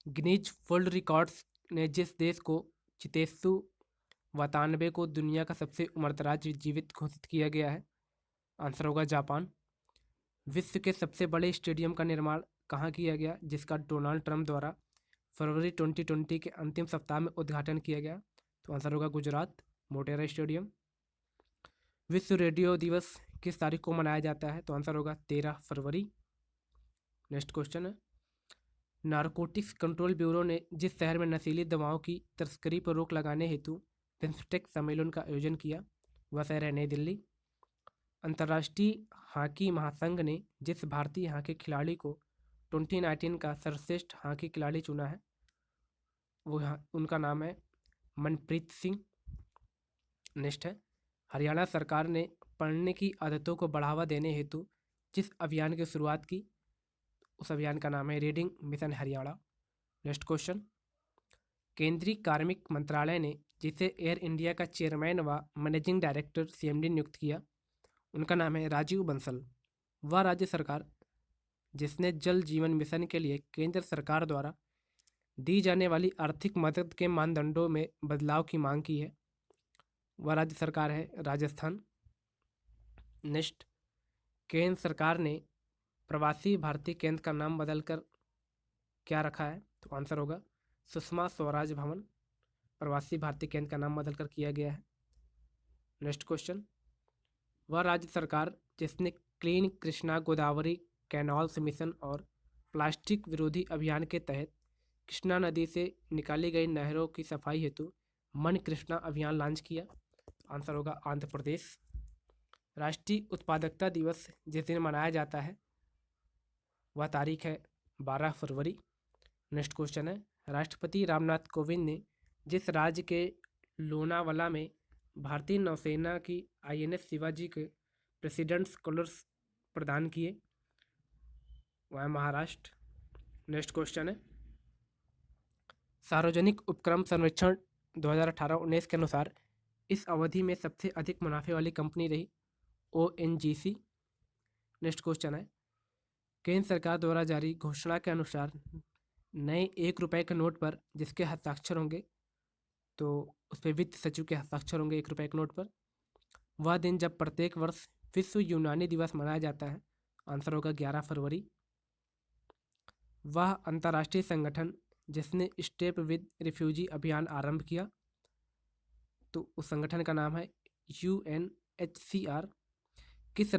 Guinness world records ने जिस देश को चितेसु वातानबे को दुनिया का सबसे उम्रदराज जीवित घोषित किया गया है, आंसर होगा जापान। विश्व के सबसे बड़े स्टेडियम का निर्माण कहाँ किया गया जिसका डोनाल्ड ट्रंप द्वारा फरवरी 2020 के अंतिम सप्ताह में उद्घाटन किया गया? तो आंसर होगा गुजरात, मोटेरा स्टेडियम। विश्व रेडियो दिवस किस तारीख को मनाया जाता है? तो आंसर होगा 13 फरवरी। नेक्स्ट क्वेश्चन है, नारकोटिक्स कंट्रोल ब्यूरो ने जिस शहर में नशीली दवाओं की तस्करी पर रोक लगाने हेतु बिम्स्टेक सम्मेलन का आयोजन किया वह शहर है नई दिल्ली। अंतर्राष्ट्रीय हॉकी महासंघ ने जिस भारतीय हॉकी खिलाड़ी को 2019 का सर्वश्रेष्ठ हॉकी खिलाड़ी चुना है वो उनका नाम है मनप्रीत सिंह। नेक्स्ट है, हरियाणा सरकार ने पढ़ने की आदतों को बढ़ावा देने हेतु जिस अभियान की शुरुआत की उस अभियान का नाम है reading mission Haryana. Next question, केंद्रीय कार्मिक मंत्रालय ने जिसे एयर इंडिया का चेयरमैन व मैनेजिंग डायरेक्टर CMD नियुक्त किया उनका नाम है राजीव बंसल। वह राज्य सरकार जिसने जल जीवन मिशन के लिए केंद्र सरकार द्वारा दी जाने वाली आर्थिक मदद के मानदंडों में बदलाव की मांग की है वह राज्य सरकार है राजस्थान। नेक्स्ट, केंद्र सरकार ने प्रवासी भारतीय केंद्र का नाम बदलकर क्या रखा है? तो आंसर होगा सुषमा स्वराज भवन। प्रवासी भारतीय केंद्र का नाम बदलकर किया गया है। नेक्स्ट क्वेश्चन, वह राज्य सरकार जिसने clean Krishna Godavari canals mission और प्लास्टिक विरोधी अभियान के तहत कृष्णा नदी से निकाली गई नहरों की सफाई हेतु मन कृष्णा अभियान लॉन्च किया? आंसर होगा आंध्र प्रदेश। राष्ट्रीय उत्पादकता दिवस जिस दिन मनाया जाता है वह तारीख है 12 फरवरी। नेक्स्ट क्वेश्चन है, राष्ट्रपति रामनाथ कोविंद ने जिस राज्य के लोनावाला में भारतीय नौसेना की INS शिवाजी के प्रेसिडेंट्स कलर्स प्रदान किए, वह है महाराष्ट्र। नेक्स्ट क्वेश्चन है, सार्वजनिक उपक्रम सर्वेक्षण 2018-19 के अनुसार इस अवधि में सबसे अधिक मुनाफे वाली कंपनी रही ONGC। नेक्स्ट क्वेश्चन है, केंद्र सरकार द्वारा जारी घोषणा के अनुसार नए 1 रुपए के नोट पर जिसके हस्ताक्षर होंगे, तो उस पर वित्त सचिव के हस्ताक्षर होंगे 1 रुपए के नोट पर, वह दिन जब प्रत्येक वर्ष विश्व यूनानी दिवस मनाया जाता है, आंसर होगा 11 फरवरी। वह अंतर्राष्ट्रीय संगठन जिसने स्टेप विद रिफ्यूजी अभियान आरंभ किया, तो उस संगठन का नाम है UNHCR। किस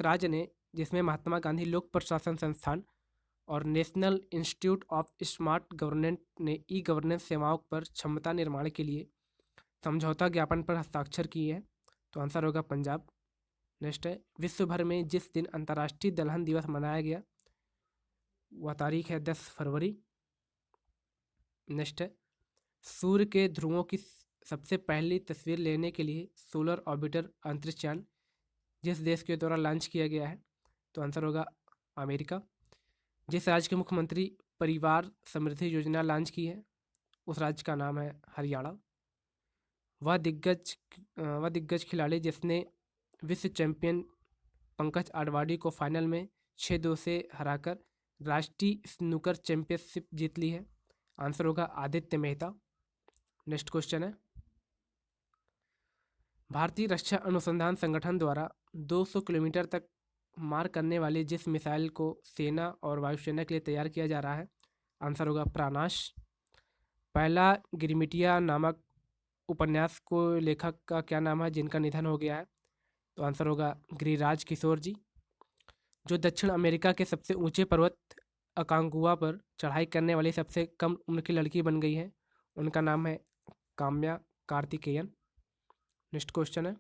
राज्य ने, जिसमें महात्मा गांधी लोक प्रशासन संस्थान और national institute of smart governance ने ई-गवर्नेंस सेवाओं पर क्षमता निर्माण के लिए समझौता ज्ञापन पर हस्ताक्षर किए हैं, तो आंसर होगा पंजाब। नेक्स्ट है, विश्व भर में जिस दिन अंतर्राष्ट्रीय दलहन दिवस मनाया गया वह तारीख है 10 फरवरी। नेक्स्ट है, सूर्य के ध्रुवों की सबसे पहली तस्वीर लेने के लिए सोलर ऑर्बिटर अंतरिक्ष यान जिस देश के द्वारा लॉन्च किया गया है, तो आंसर होगा अमेरिका। जिस राज्य के मुख्यमंत्री परिवार समृद्धि योजना लॉन्च की है उस राज्य का नाम है हरियाणा। वह दिग्गज खिलाड़ी जिसने विश्व चैंपियन पंकज अडवाणी को फाइनल में 6-2 से हराकर राष्ट्रीय स्नूकर चैंपियनशिप जीत ली है, आंसर होगा आदित्य मेहता। नेक्स्ट क्वेश्चन है, भारतीय रक्षा अनुसंधान संगठन द्वारा 200 किलोमीटर तक मार करने वाली जिस मिसाइल को सेना और वायुसेना के लिए तैयार किया जा रहा है, आंसर होगा प्राणाश। पहला गिरमिटिया नामक उपन्यास को लेखक का क्या नाम है जिनका निधन हो गया है, तो आंसर होगा गिरिराज किशोर जी। जो दक्षिण अमेरिका के सबसे ऊंचे पर्वत अकांगुआ पर चढ़ाई करने वाली सबसे कम उम्र की लड़की बन गई है, उनका नाम है काम्या कार्तिकेयन। नेक्स्ट क्वेश्चन है,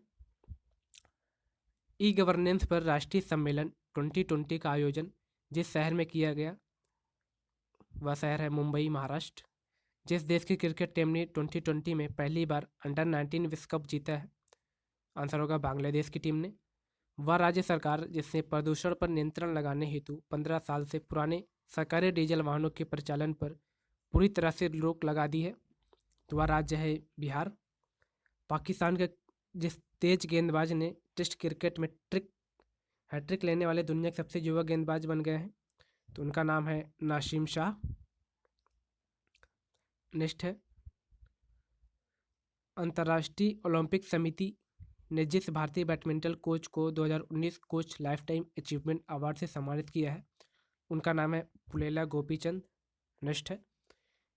ई गवर्नेंस पर राष्ट्रीय सम्मेलन 2020 का आयोजन जिस शहर में किया गया वह शहर है मुंबई, महाराष्ट्र। जिस देश की क्रिकेट टीम ने 2020 में पहली बार अंडर-19 विश्व कप जीता है, आंसर होगा बांग्लादेश की टीम ने। वह राज्य सरकार जिसने प्रदूषण पर नियंत्रण लगाने हेतु 15 साल से पुराने सरकारी डीजल वाहनों के परिचालन पर पूरी तरह से रोक लगा दी है, तो वह राज्य है बिहार। पाकिस्तान के जिस तेज गेंदबाज ने टेस्ट क्रिकेट में हैट्रिक लेने वाले दुनिया के सबसे युवा गेंदबाज बन गए हैं, तो उनका नाम है नासिम शाह। नेक्स्ट है, अंतर्राष्ट्रीय ओलंपिक समिति ने जिस भारतीय बैडमिंटन कोच को 2019 coach life time achievement award से सम्मानित किया है, उनका नाम है पुलेला गोपीचंद। नेक्स्ट है,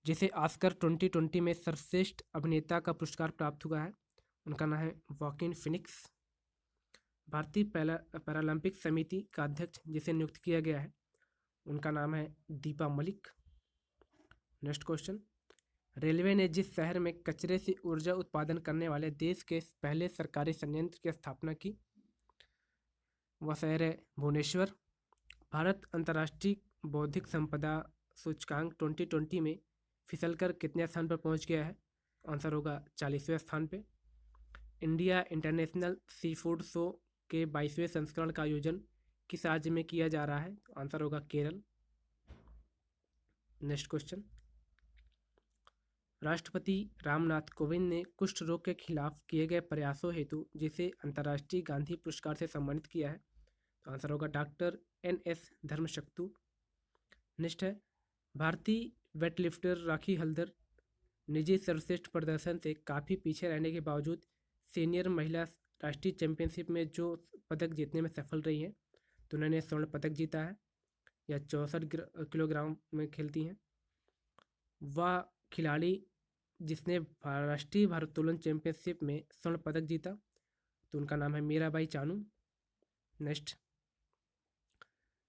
जिसे ऑस्कर 2020 में सर्वश्रेष्ठ अभिनेता का पुरस्कार प्राप्त हुआ है, उनका नाम है वॉकिन फिनिक्स। भारतीय पैरालंपिक समिति का अध्यक्ष जिसे नियुक्त किया गया है, उनका नाम है Deepa Malik. Next question, railway ने जिस शहर में कचरे से ऊर्जा उत्पादन करने वाले देश के पहले सरकारी संयंत्र की स्थापना की, वह शहर है भुवनेश्वर। भारत अंतर्राष्ट्रीय बौद्धिक संपदा सूचकांक 2020 में फिसलकर कितने स्थान पर पहुंच गया है, आंसर होगा 40वें स्थान पे। India international sea food show के 22वें संस्करण का आयोजन किस राज्य में किया जा रहा है, आंसर होगा केरल। नेक्स्ट क्वेश्चन, राष्ट्रपति रामनाथ कोविंद ने कुष्ठ रोग के खिलाफ किए गए प्रयासों हेतु जिसे अंतर्राष्ट्रीय गांधी पुरस्कार से सम्मानित किया है, तो आंसर होगा डॉक्टर NS धर्मशक्तु। नेक्स्ट है, भारतीय वेटलिफ्टर राखी हल्दर निजी सर्वश्रेष्ठ प्रदर्शन से काफ़ी पीछे रहने के बावजूद सीनियर महिला राष्ट्रीय चैंपियनशिप में जो पदक जीतने में सफल रही हैं, तो उन्होंने स्वर्ण पदक जीता है। यह 64 किलोग्राम में खेलती हैं। वह खिलाड़ी जिसने राष्ट्रीय भारोत्तोलन चैंपियनशिप में स्वर्ण पदक जीता, तो उनका नाम है मीराबाई चानू। नेक्स्ट,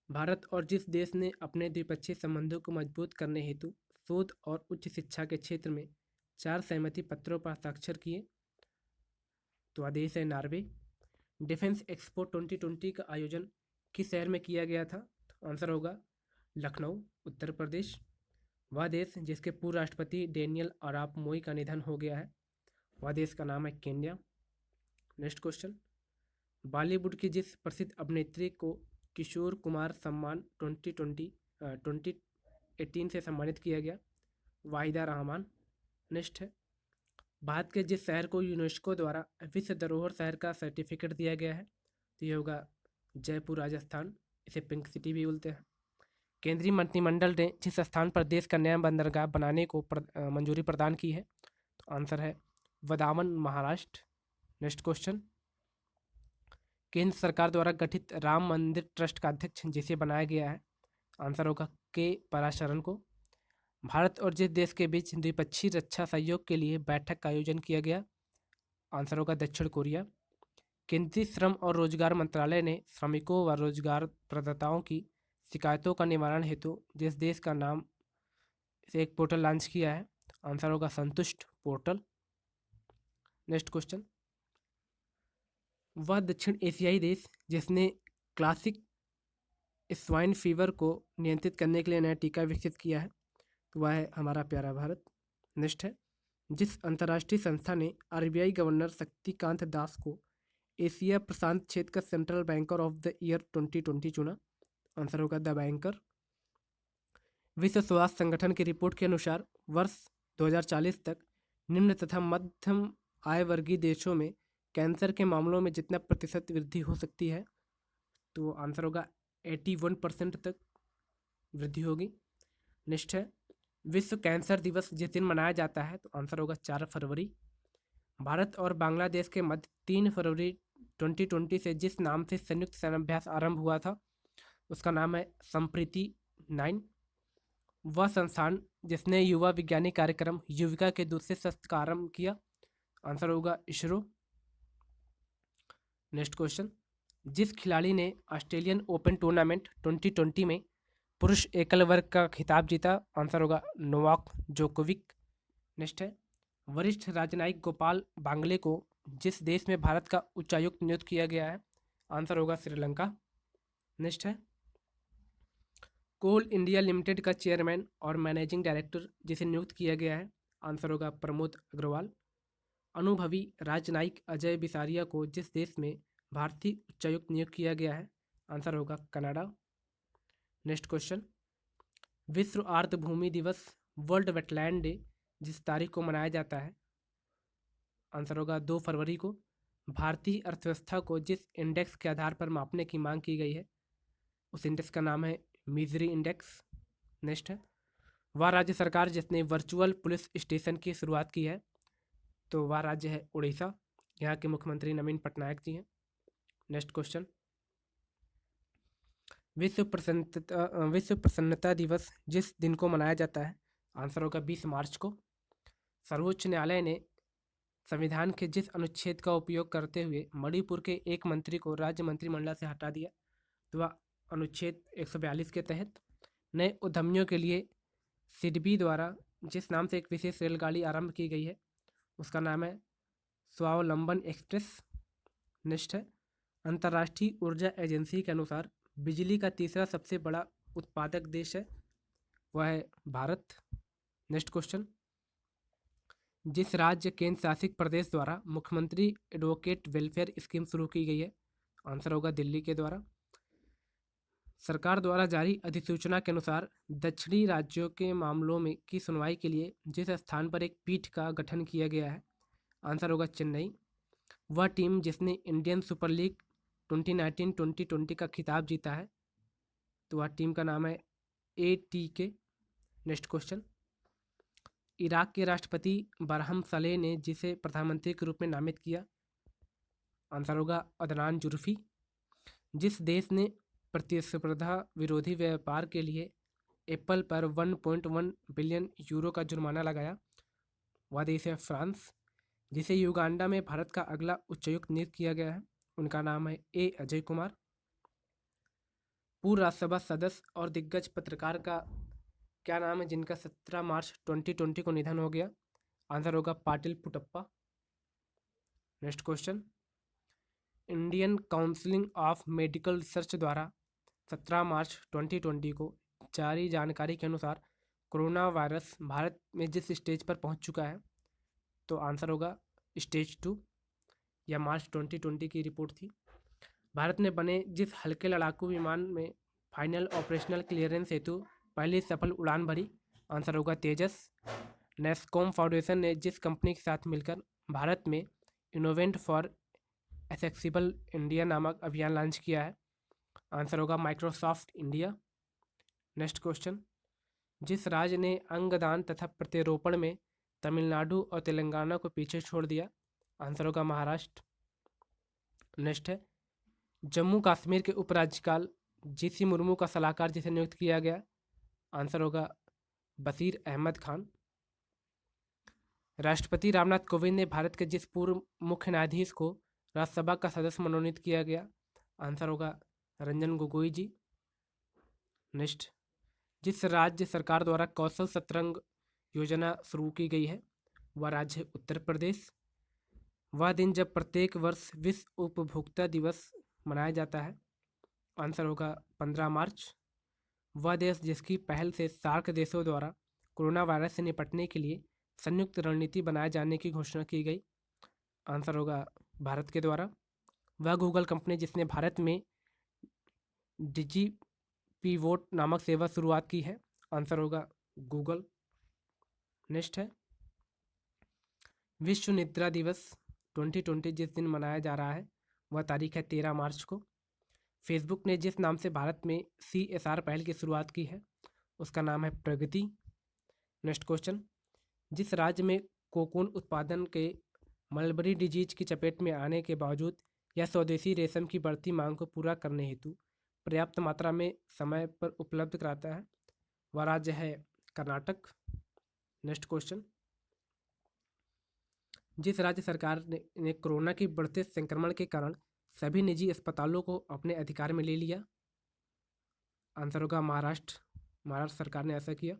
भारत और जिस देश ने अपने द्विपक्षीय संबंधों को मजबूत करने हेतु शोध और उच्च शिक्षा के क्षेत्र में 4 सहमति पत्रों पर हस्ताक्षर किए, तो वह देश है नॉर्वे। डिफेंस एक्सपो 2020 का आयोजन किस शहर में किया गया था? तो आंसर होगा लखनऊ, उत्तर प्रदेश। वह देश जिसके पूर्व राष्ट्रपति डेनियल आराप मोई का निधन हो गया है, वह देश का नाम है केन्या। नेक्स्ट क्वेश्चन, बॉलीवुड की जिस प्रसिद्ध अभिनेत्री को किशोर कुमार सम्मान 2018 से सम्मानित किया गया, वाहिदा रहमान। नेक्स्ट है, भारत के जिस शहर को यूनेस्को द्वारा विश्व धरोहर शहर का सर्टिफिकेट दिया गया है, तो ये होगा जयपुर, राजस्थान। इसे पिंक सिटी भी बोलते हैं। केंद्रीय मंत्रिमंडल ने जिस स्थान पर देश का नया बंदरगाह बनाने को मंजूरी प्रदान की है, तो आंसर है वदावन, महाराष्ट्र। नेक्स्ट क्वेश्चन, केंद्र सरकार द्वारा गठित राम मंदिर ट्रस्ट का अध्यक्ष जिसे बनाया गया है, आंसर होगा के पराशरन को। भारत और जिस देश के बीच द्विपक्षीय रक्षा सहयोग के लिए बैठक का आयोजन किया गया, आंसर होगा दक्षिण कोरिया। केंद्रीय श्रम और रोजगार मंत्रालय ने श्रमिकों व रोजगार प्रदाताओं की शिकायतों का निवारण हेतु जिस देश का नाम से एक पोर्टल लॉन्च किया है, आंसर होगा संतुष्ट पोर्टल। नेक्स्ट क्वेश्चन, वह दक्षिण एशियाई देश जिसने क्लासिक स्वाइन फीवर को नियंत्रित करने के लिए नया टीका विकसित किया है, तो वह है हमारा प्यारा भारत। नेक्स्ट है, जिस अंतर्राष्ट्रीय संस्था ने आरबीआई गवर्नर शक्तिकांत दास को एशिया प्रशांत क्षेत्र का central banker of the year 2020 चुना, आंसर होगा द बैंकर। विश्व स्वास्थ्य संगठन की रिपोर्ट के अनुसार वर्ष 2040 तक निम्न तथा मध्यम आय वर्गीय देशों में कैंसर के मामलों में जितना प्रतिशत वृद्धि हो सकती है, तो आंसर होगा 81% तक वृद्धि होगी। नेक्स्ट है, विश्व कैंसर दिवस जिस दिन मनाया जाता है, तो आंसर होगा 4 फरवरी। भारत और बांग्लादेश के मध्य 3 फरवरी 2020 से जिस नाम से संयुक्त सैन्याभ्यास आरंभ हुआ था, उसका नाम है संप्रीति 9। वह संस्थान जिसने युवा विज्ञानी कार्यक्रम युविका के दूसरे सत्र का आरंभ किया, आंसर होगा इसरो। नेक्स्ट क्वेश्चन, जिस खिलाड़ी ने ऑस्ट्रेलियन ओपन टूर्नामेंट 2020 में पुरुष एकल वर्ग का खिताब जीता, आंसर होगा नोवाक जोकोविक। नेक्स्ट है, वरिष्ठ राजनयिक गोपाल बांगले को जिस देश में भारत का उच्चायुक्त नियुक्त किया गया है, आंसर होगा श्रीलंका। नेक्स्ट है, कोल इंडिया लिमिटेड का चेयरमैन और मैनेजिंग डायरेक्टर जिसे नियुक्त किया गया है, आंसर होगा प्रमोद अग्रवाल। अनुभवी राजनयिक अजय बिसारिया को जिस देश में भारतीय उच्चायुक्त नियुक्त किया गया है, आंसर होगा कनाडा। नेक्स्ट क्वेश्चन, विश्व आर्द्रभूमि दिवस वर्ल्ड वेटलैंड डे जिस तारीख को मनाया जाता है, आंसर होगा 2 फरवरी को। भारतीय अर्थव्यवस्था को जिस इंडेक्स के आधार पर मापने की मांग की गई है, उस इंडेक्स का नाम है मिजरी इंडेक्स। नेक्स्ट है, वह राज्य सरकार जिसने वर्चुअल पुलिस स्टेशन की शुरुआत की है, तो वह राज्य है उड़ीसा। यहाँ के मुख्यमंत्री नवीन पटनायक जी हैं। नेक्स्ट क्वेश्चन, विश्व प्रसन्नता दिवस जिस दिन को मनाया जाता है, आंसर होगा 20 मार्च को। सर्वोच्च न्यायालय ने संविधान के जिस अनुच्छेद का उपयोग करते हुए मणिपुर के एक मंत्री को राज्य मंत्रिमंडल से हटा दिया, तो वह अनुच्छेद 142 के तहत नए उद्यमियों के लिए सिडबी द्वारा जिस नाम से एक विशेष रेलगाड़ी आरंभ की गई है, उसका नाम है स्वावलंबन एक्सप्रेस। नेक्स्ट है, अंतर्राष्ट्रीय ऊर्जा एजेंसी के अनुसार बिजली का तीसरा सबसे बड़ा उत्पादक देश है, वह है भारत। नेक्स्ट क्वेश्चन, जिस राज्य केंद्र शासित प्रदेश द्वारा मुख्यमंत्री एडवोकेट वेलफेयर स्कीम शुरू की गई है, आंसर होगा दिल्ली के द्वारा। सरकार द्वारा जारी अधिसूचना के अनुसार दक्षिणी राज्यों के मामलों में की सुनवाई के लिए जिस स्थान पर एक पीठ का गठन किया गया है, आंसर होगा चेन्नई। वह टीम जिसने इंडियन सुपर लीग 2019-2020 का खिताब जीता है, तो वह टीम का नाम है ATK। नेक्स्ट क्वेश्चन, इराक के राष्ट्रपति बरहम सलेह ने जिसे प्रधानमंत्री के रूप में नामित किया, आंसर होगा अदनान जुर्फी। जिस देश ने प्रतिस्पर्धा विरोधी व्यापार के लिए एप्पल पर 1.1 बिलियन यूरो का जुर्माना लगाया, वह देश है फ्रांस। जिसे युगांडा में भारत का अगला उच्चायुक्त नियुक्त किया गया है, उनका नाम है अजय कुमार। पूर्व राज्यसभा सदस्य और दिग्गज पत्रकार का क्या नाम है जिनका 17 मार्च 2020 को निधन हो गया, आंसर होगा Patil Puttappa. Next question, Indian Council of Medical Research द्वारा 17 मार्च 2020 को जारी जानकारी के अनुसार कोरोना वायरस भारत में जिस स्टेज पर पहुंच चुका है, तो आंसर होगा स्टेज 2। यह मार्च 2020 की रिपोर्ट थी। भारत में बने जिस हल्के लड़ाकू विमान में फाइनल ऑपरेशनल क्लियरेंस हेतु पहली सफल उड़ान भरी, आंसर होगा तेजस। नेस्कॉम फाउंडेशन ने जिस कंपनी के साथ मिलकर भारत में इनोवेंट फॉर एक्सेसिबल इंडिया नामक अभियान लॉन्च किया है, आंसर होगा माइक्रोसॉफ्ट इंडिया। नेक्स्ट क्वेश्चन, जिस राज्य ने अंगदान तथा प्रत्यारोपण में तमिलनाडु और तेलंगाना को पीछे छोड़ दिया, आंसर होगा महाराष्ट्र। नेक्स्ट है, जम्मू कश्मीर के उपराज्यपाल जीसी मुर्मू का सलाहकार जिसे नियुक्त किया गया, आंसर होगा बशीर अहमद खान। राष्ट्रपति रामनाथ कोविंद ने भारत के जिस पूर्व मुख्य न्यायाधीश को राज्यसभा का सदस्य मनोनीत किया गया, आंसर होगा रंजन गोगोई जी। नेक्स्ट, जिस राज्य सरकार द्वारा कौशल सतरंग योजना शुरू की गई है, वह राज्य है उत्तर प्रदेश। वह दिन जब प्रत्येक वर्ष विश्व उपभोक्ता दिवस मनाया जाता है, आंसर होगा 15 मार्च। वह देश जिसकी पहल से सार्क देशों द्वारा कोरोना वायरस से निपटने के लिए संयुक्त रणनीति बनाए जाने की घोषणा की गई, आंसर होगा भारत के द्वारा। वह गूगल कंपनी जिसने भारत में डिजी पीवोट नामक सेवा शुरुआत की है, आंसर होगा गूगल। नेक्स्ट है, विश्व निद्रा दिवस 2020 जिस दिन मनाया जा रहा है, वह तारीख है 13 मार्च को। फेसबुक ने जिस नाम से भारत में CSR पहल की शुरुआत की है, उसका नाम है प्रगति। नेक्स्ट क्वेश्चन, जिस राज्य में कोकून उत्पादन के मलबरी डिजीज की चपेट में आने के बावजूद यह स्वदेशी रेशम की बढ़ती मांग को पूरा करने हेतु पर्याप्त मात्रा में समय पर उपलब्ध कराता है, वह राज्य है कर्नाटक। नेक्स्ट क्वेश्चन, जिस राज्य सरकार ने कोरोना की बढ़ते संक्रमण के कारण सभी निजी अस्पतालों को अपने अधिकार में ले लिया, आंसर होगा महाराष्ट्र। महाराष्ट्र सरकार ने ऐसा किया।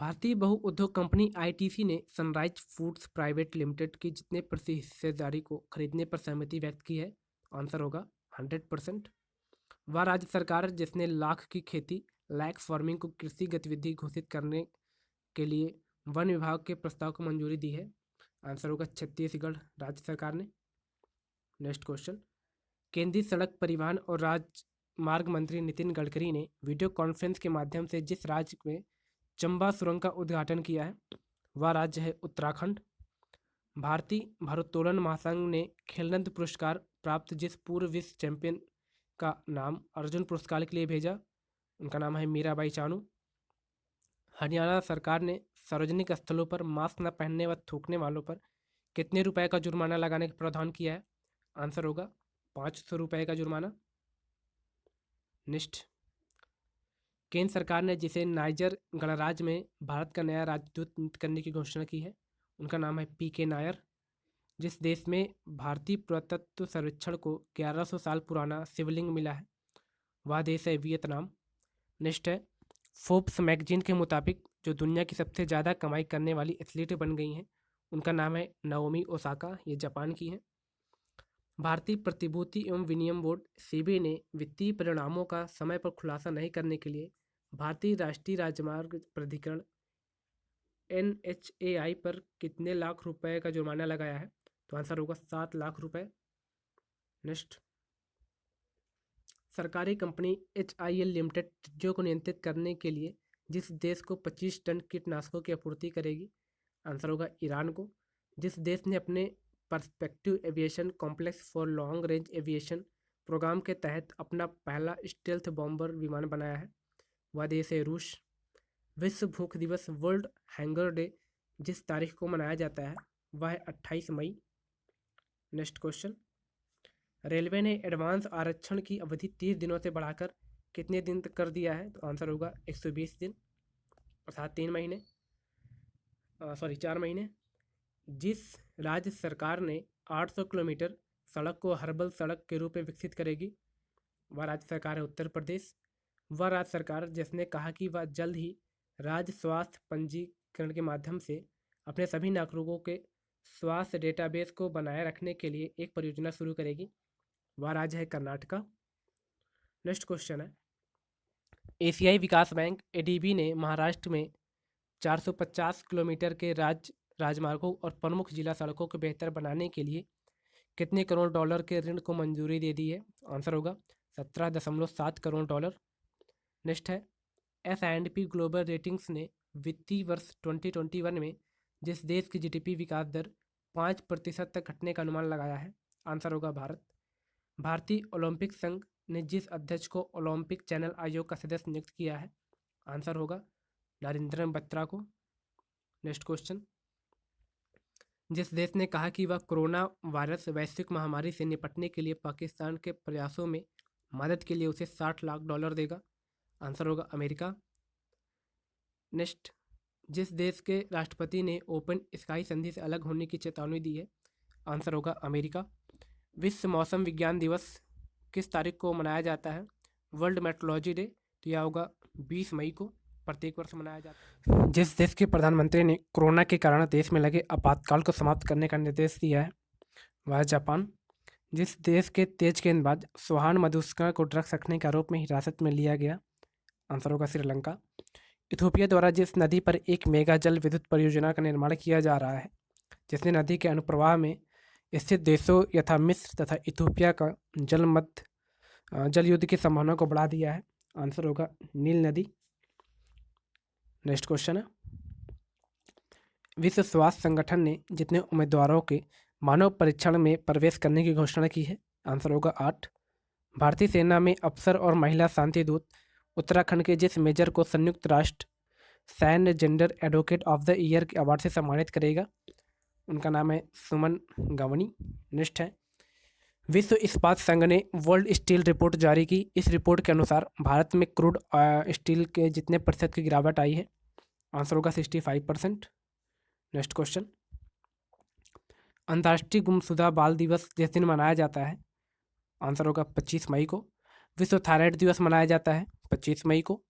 भारतीय बहुउद्योग कंपनी ITC ने सनराइज फूड्स प्राइवेट लिमिटेड की जितने प्रति हिस्सेदारी को खरीदने पर सहमति व्यक्त की है, आंसर होगा 100%। वह राज्य सरकार जिसने लाख की खेती लैक फार्मिंग को कृषि गतिविधि घोषित करने के लिए वन विभाग के प्रस्ताव को मंजूरी दी है, आंसर होगा छत्तीसगढ़ राज्य सरकार ने। नेक्स्ट क्वेश्चन, केंद्रीय सड़क परिवहन और राजमार्ग मंत्री नितिन गडकरी ने वीडियो कॉन्फ्रेंस के माध्यम से जिस राज्य में चंबा सुरंग का उद्घाटन किया है, वह राज्य है उत्तराखंड। भारतीय भारोत्तोलन महासंघ ने खेलरत्न पुरस्कार प्राप्त जिस पूर्व विश्व चैंपियन का नाम अर्जुन पुरस्कार के लिए भेजा, उनका नाम है मीराबाई चानू। हरियाणा सरकार ने सार्वजनिक स्थलों पर मास्क न पहनने व थूकने वालों पर कितने रुपए का जुर्माना लगाने का प्रावधान किया है, आंसर होगा 500 रुपये का जुर्माना। नेक्स्ट, केंद्र सरकार ने जिसे नाइजर गणराज्य में भारत का नया राजदूत नियुक्त करने की घोषणा की है, उनका नाम है PK नायर। जिस देश में भारतीय पुरातत्व सर्वेक्षण को 1100 साल पुराना शिवलिंग मिला है, वह देश है वियतनाम। नेक्स्ट है, फोर्ब्स मैगजीन के मुताबिक जो दुनिया की सबसे ज़्यादा कमाई करने वाली एथलीट बन गई हैं, उनका नाम है नाओमी ओसाका, ये जापान की हैं। भारतीय प्रतिभूति एवं विनिमय बोर्ड SEBI ने वित्तीय परिणामों का समय पर खुलासा नहीं करने के लिए भारतीय राष्ट्रीय राजमार्ग प्राधिकरण NHAI पर कितने लाख रुपए का जुर्माना लगाया है, तो आंसर होगा 7 लाख रुपए। नेक्स्ट, सरकारी कंपनी HIL लिमिटेड टिड्डियों को नियंत्रित करने के लिए जिस देश को 25 टन कीटनाशकों की आपूर्ति करेगी, आंसर होगा ईरान को। जिस देश ने अपने perspective aviation complex for long range aviation programme के तहत अपना पहला स्टेल्थ बॉम्बर विमान बनाया है, वह देश है रूस। विश्व भूख दिवस वर्ल्ड हैंगर डे जिस तारीख को मनाया जाता है, वह है 28 मई। नेक्स्ट क्वेश्चन, रेलवे ने एडवांस आरक्षण की अवधि 30 दिनों से बढ़ाकर कितने दिन तक कर दिया है, तो आंसर होगा 120 दिन, अर्थात 4 महीने। जिस राज्य सरकार ने 800 किलोमीटर सड़क को हर्बल सड़क के रूप में विकसित करेगी, वह राज्य सरकार है उत्तर प्रदेश। वह राज्य सरकार जिसने कहा कि वह जल्द ही राज्य स्वास्थ्य पंजीकरण के माध्यम से अपने सभी नागरिकों के स्वास्थ्य डेटाबेस को बनाए रखने के लिए एक परियोजना शुरू करेगी, वह राज्य है कर्नाटका। नेक्स्ट क्वेश्चन है, एशियाई विकास बैंक एडीबी ने महाराष्ट्र में 450 किलोमीटर के राजमार्गों और प्रमुख जिला सड़कों को बेहतर बनाने के लिए कितने करोड़ डॉलर के ऋण को मंजूरी दे दी है? आंसर होगा 17.7 करोड़ डॉलर। नेक्स्ट है, S&P ग्लोबल रेटिंग्स ने वित्तीय वर्ष 2021 में जिस देश की जीडीपी विकास दर 5% तक घटने का अनुमान लगाया है? आंसर होगा भारत। भारतीय ओलंपिक संघ ने जिस अध्यक्ष को ओलंपिक चैनल आयोग का सदस्य नियुक्त किया है? आंसर होगा नरेंद्र बत्रा को। नेक्स्ट क्वेश्चन, जिस देश ने कहा कि वह कोरोना वायरस वैश्विक महामारी से निपटने के लिए पाकिस्तान के प्रयासों में मदद के लिए उसे 60 लाख डॉलर देगा? आंसर होगा अमेरिका। नेक्स्ट, जिस देश के राष्ट्रपति ने ओपन स्काई संधि से अलग होने की चेतावनी दी है? आंसर होगा अमेरिका। विश्व मौसम विज्ञान दिवस किस तारीख को मनाया जाता है? World metrology day. तो यह होगा 20 मई को प्रत्येक वर्ष मनाया जाता है। जिस देश के प्रधानमंत्री ने कोरोना के कारण देश में लगे आपातकाल को समाप्त करने का निर्देश दिया है वह है जापान। जिस देश के तेज गेंदबाज सोहान मधुस्का को ड्रग्स रखने के आरोप में हिरासत में लिया गया? आंसर होगा श्रीलंका। इथोपिया द्वारा जिस नदी पर एक मेगा जल विद्युत परियोजना का निर्माण किया जा रहा है जिसने नदी के अनुप्रवाह में स्थित देशों यथा मिस्र तथा इथोपिया का जल युद्ध की संभावना को बढ़ा दिया है? आंसर होगा नील नदी। नेक्स्ट क्वेश्चन है, विश्व स्वास्थ्य संगठन ने जितने उम्मीदवारों के मानव परीक्षण में प्रवेश करने की घोषणा की है? आंसर होगा 8। भारतीय सेना में अफसर और महिला शांति दूत उत्तराखंड के जिस मेजर को संयुक्त राष्ट्र सैन्य gender advocate of the year के अवार्ड से सम्मानित करेगा उनका नाम है सुमन गवनी। नेक्स्ट है, विश्व इस्पात संघ ने वर्ल्ड स्टील रिपोर्ट जारी की। इस रिपोर्ट के अनुसार भारत में क्रूड स्टील के जितने प्रतिशत की गिरावट आई है? आंसर होगा 65%। नेक्स्ट क्वेश्चन, अंतर्राष्ट्रीय गुमशुदा बाल दिवस जिस दिन मनाया जाता है? आंसर होगा 25 मई को। विश्व थायराइड दिवस मनाया जाता है 25 मई को।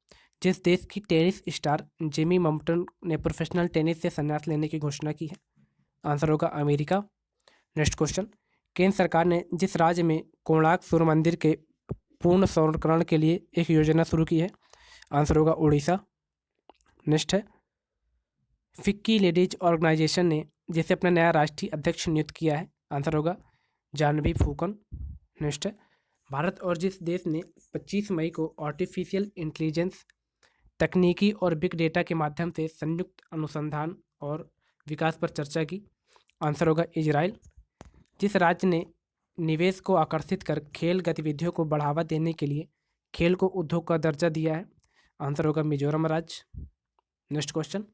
जिस देश की टेनिस स्टार जिमी मॉम्पटन ने प्रोफेशनल टेनिस से संन्यास लेने की घोषणा की है? आंसर होगा अमेरिका। नेक्स्ट क्वेश्चन, केंद्र सरकार ने जिस राज्य में कोणार्क सूर्य मंदिर के पूर्ण सौंदर्यीकरण के लिए एक योजना शुरू की है? आंसर होगा उड़ीसा। नेक्स्ट है, फिक्की लेडीज ऑर्गेनाइजेशन ने जिसे अपना नया राष्ट्रीय अध्यक्ष नियुक्त किया है? आंसर होगा जानवी फूकन। नेक्स्ट है, भारत और जिस देश ने 25 मई को आर्टिफिशियल इंटेलिजेंस तकनीकी और बिग डेटा के माध्यम से संयुक्त अनुसंधान और विकास पर चर्चा की? आंसर होगा इजराइल। जिस राज्य ने निवेश को आकर्षित कर खेल गतिविधियों को बढ़ावा देने के लिए खेल को उद्योग का दर्जा दिया है? आंसर होगा मिजोरम राज्य। नेक्स्ट क्वेश्चन,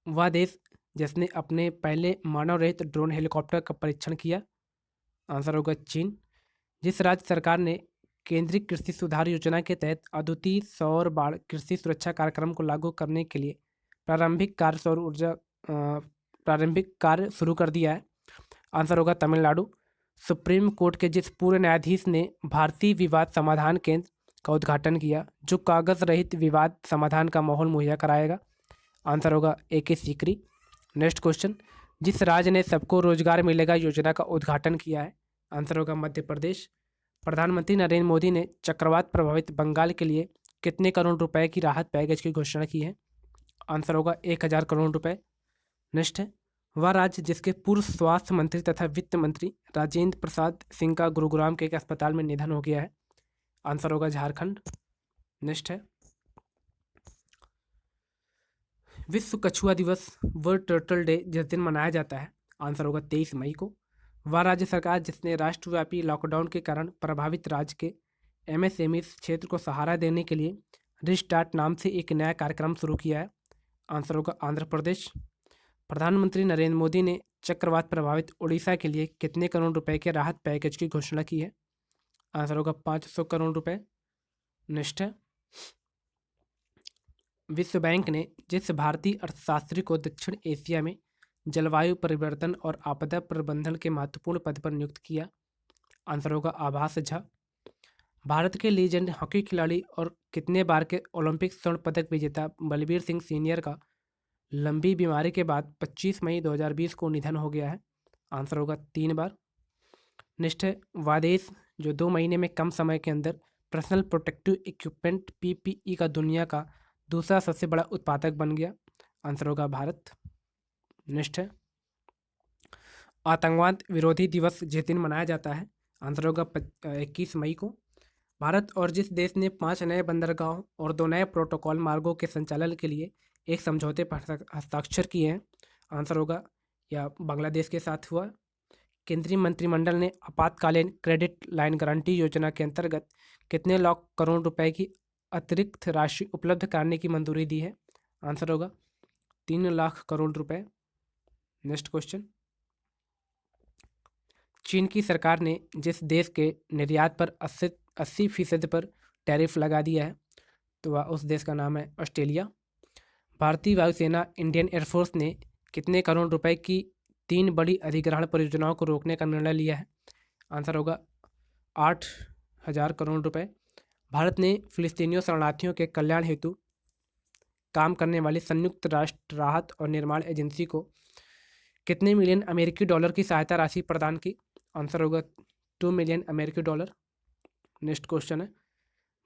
वह देश जिसने अपने पहले मानव रहित ड्रोन हेलीकॉप्टर का परीक्षण किया? आंसर होगा चीन। जिस राज्य सरकार ने केंद्रीय कृषि सुधार योजना के तहत अद्वितीय सौर बाढ़ कृषि सुरक्षा कार्यक्रम को लागू करने के लिए प्रारंभिक कार्य शुरू कर दिया है? आंसर होगा तमिलनाडु। सुप्रीम कोर्ट के जिस पूर्व न्यायाधीश ने भारतीय विवाद समाधान केंद्र का उद्घाटन किया जो कागज रहित विवाद समाधान का माहौल मुहैया कराएगा? आंसर होगा AK सीकरी। नेक्स्ट क्वेश्चन, जिस राज्य ने सबको रोजगार मिलेगा योजना का उद्घाटन किया है? आंसर होगा मध्य प्रदेश। प्रधानमंत्री नरेंद्र मोदी ने चक्रवात प्रभावित बंगाल के लिए कितने करोड़ रुपए की राहत पैकेज की घोषणा की है? आंसर होगा 1000 करोड़ रुपए। नेक्स्ट है, वह राज्य जिसके पूर्व स्वास्थ्य मंत्री तथा वित्त मंत्री राजेंद्र प्रसाद सिंह का गुरुग्राम के एक अस्पताल में निधन हो गया है? आंसर होगा झारखंड। नेक्स्ट है, विश्व कछुआ दिवस वर्ल्ड टर्टल डे जिस दिन मनाया जाता है? आंसर होगा 23 मई को। वह राज्य सरकार जिसने राष्ट्रव्यापी लॉकडाउन के कारण प्रभावित राज्य के MSME क्षेत्र को सहारा देने के लिए रिस्टार्ट नाम से एक नया कार्यक्रम शुरू किया है? आंसर होगा आंध्र प्रदेश। प्रधानमंत्री नरेंद्र मोदी ने चक्रवात प्रभावित उड़ीसा के लिए कितने करोड़ रुपए के राहत पैकेज की घोषणा की है? आंसर होगा 500 करोड़ रुपए। नेक्स्ट है, विश्व बैंक ने जिस भारतीय अर्थशास्त्री को दक्षिण एशिया में जलवायु परिवर्तन और आपदा प्रबंधन के महत्वपूर्ण पद पर नियुक्त किया? आंसर होगा आभास झा। भारत के लीजेंड हॉकी खिलाड़ी और कितने बार के ओलंपिक स्वर्ण पदक विजेता बलबीर सिंह सीनियर का लंबी बीमारी के बाद 25 मई 2020 को निधन हो गया है? आंसर होगा 3 बार। नेक्स्ट है वादेस, जो 2 महीने में कम समय के अंदर पर्सनल प्रोटेक्टिव इक्विपमेंट पीपीई का दुनिया का दूसरा सबसे बड़ा उत्पादक बन गया। आंसर होगा भारत। नेक्स्ट है आतंकवाद विरोधी दिवस जिस दिन मनाया जाता है, आंसर होगा 21 मई को। भारत और जिस देश ने 5 नए बंदरगाहों और 2 नए प्रोटोकॉल मार्गों के संचालन के लिए एक समझौते पर हस्ताक्षर किए हैं, आंसर होगा या बांग्लादेश के साथ हुआ। केंद्रीय मंत्रिमंडल ने आपातकालीन क्रेडिट लाइन गारंटी योजना के अंतर्गत कितने लाख करोड़ रुपए की अतिरिक्त राशि उपलब्ध कराने की मंजूरी दी है, आंसर होगा 3 लाख करोड़ रुपए। नेक्स्ट क्वेश्चन, चीन की सरकार ने जिस देश के निर्यात पर 80% पर टैरिफ लगा दिया है, तो वह उस देश का नाम है ऑस्ट्रेलिया। भारतीय वायुसेना इंडियन एयरफोर्स ने कितने करोड़ रुपए की 3 बड़ी अधिग्रहण परियोजनाओं को रोकने का निर्णय लिया है, आंसर होगा 8,000 करोड़ रुपए। भारत ने फिलिस्तीनियों शरणार्थियों के कल्याण हेतु काम करने वाली संयुक्त राष्ट्र राहत और निर्माण एजेंसी को कितने मिलियन अमेरिकी डॉलर की सहायता राशि प्रदान की, आंसर होगा 2 मिलियन अमेरिकी डॉलर। नेक्स्ट क्वेश्चन है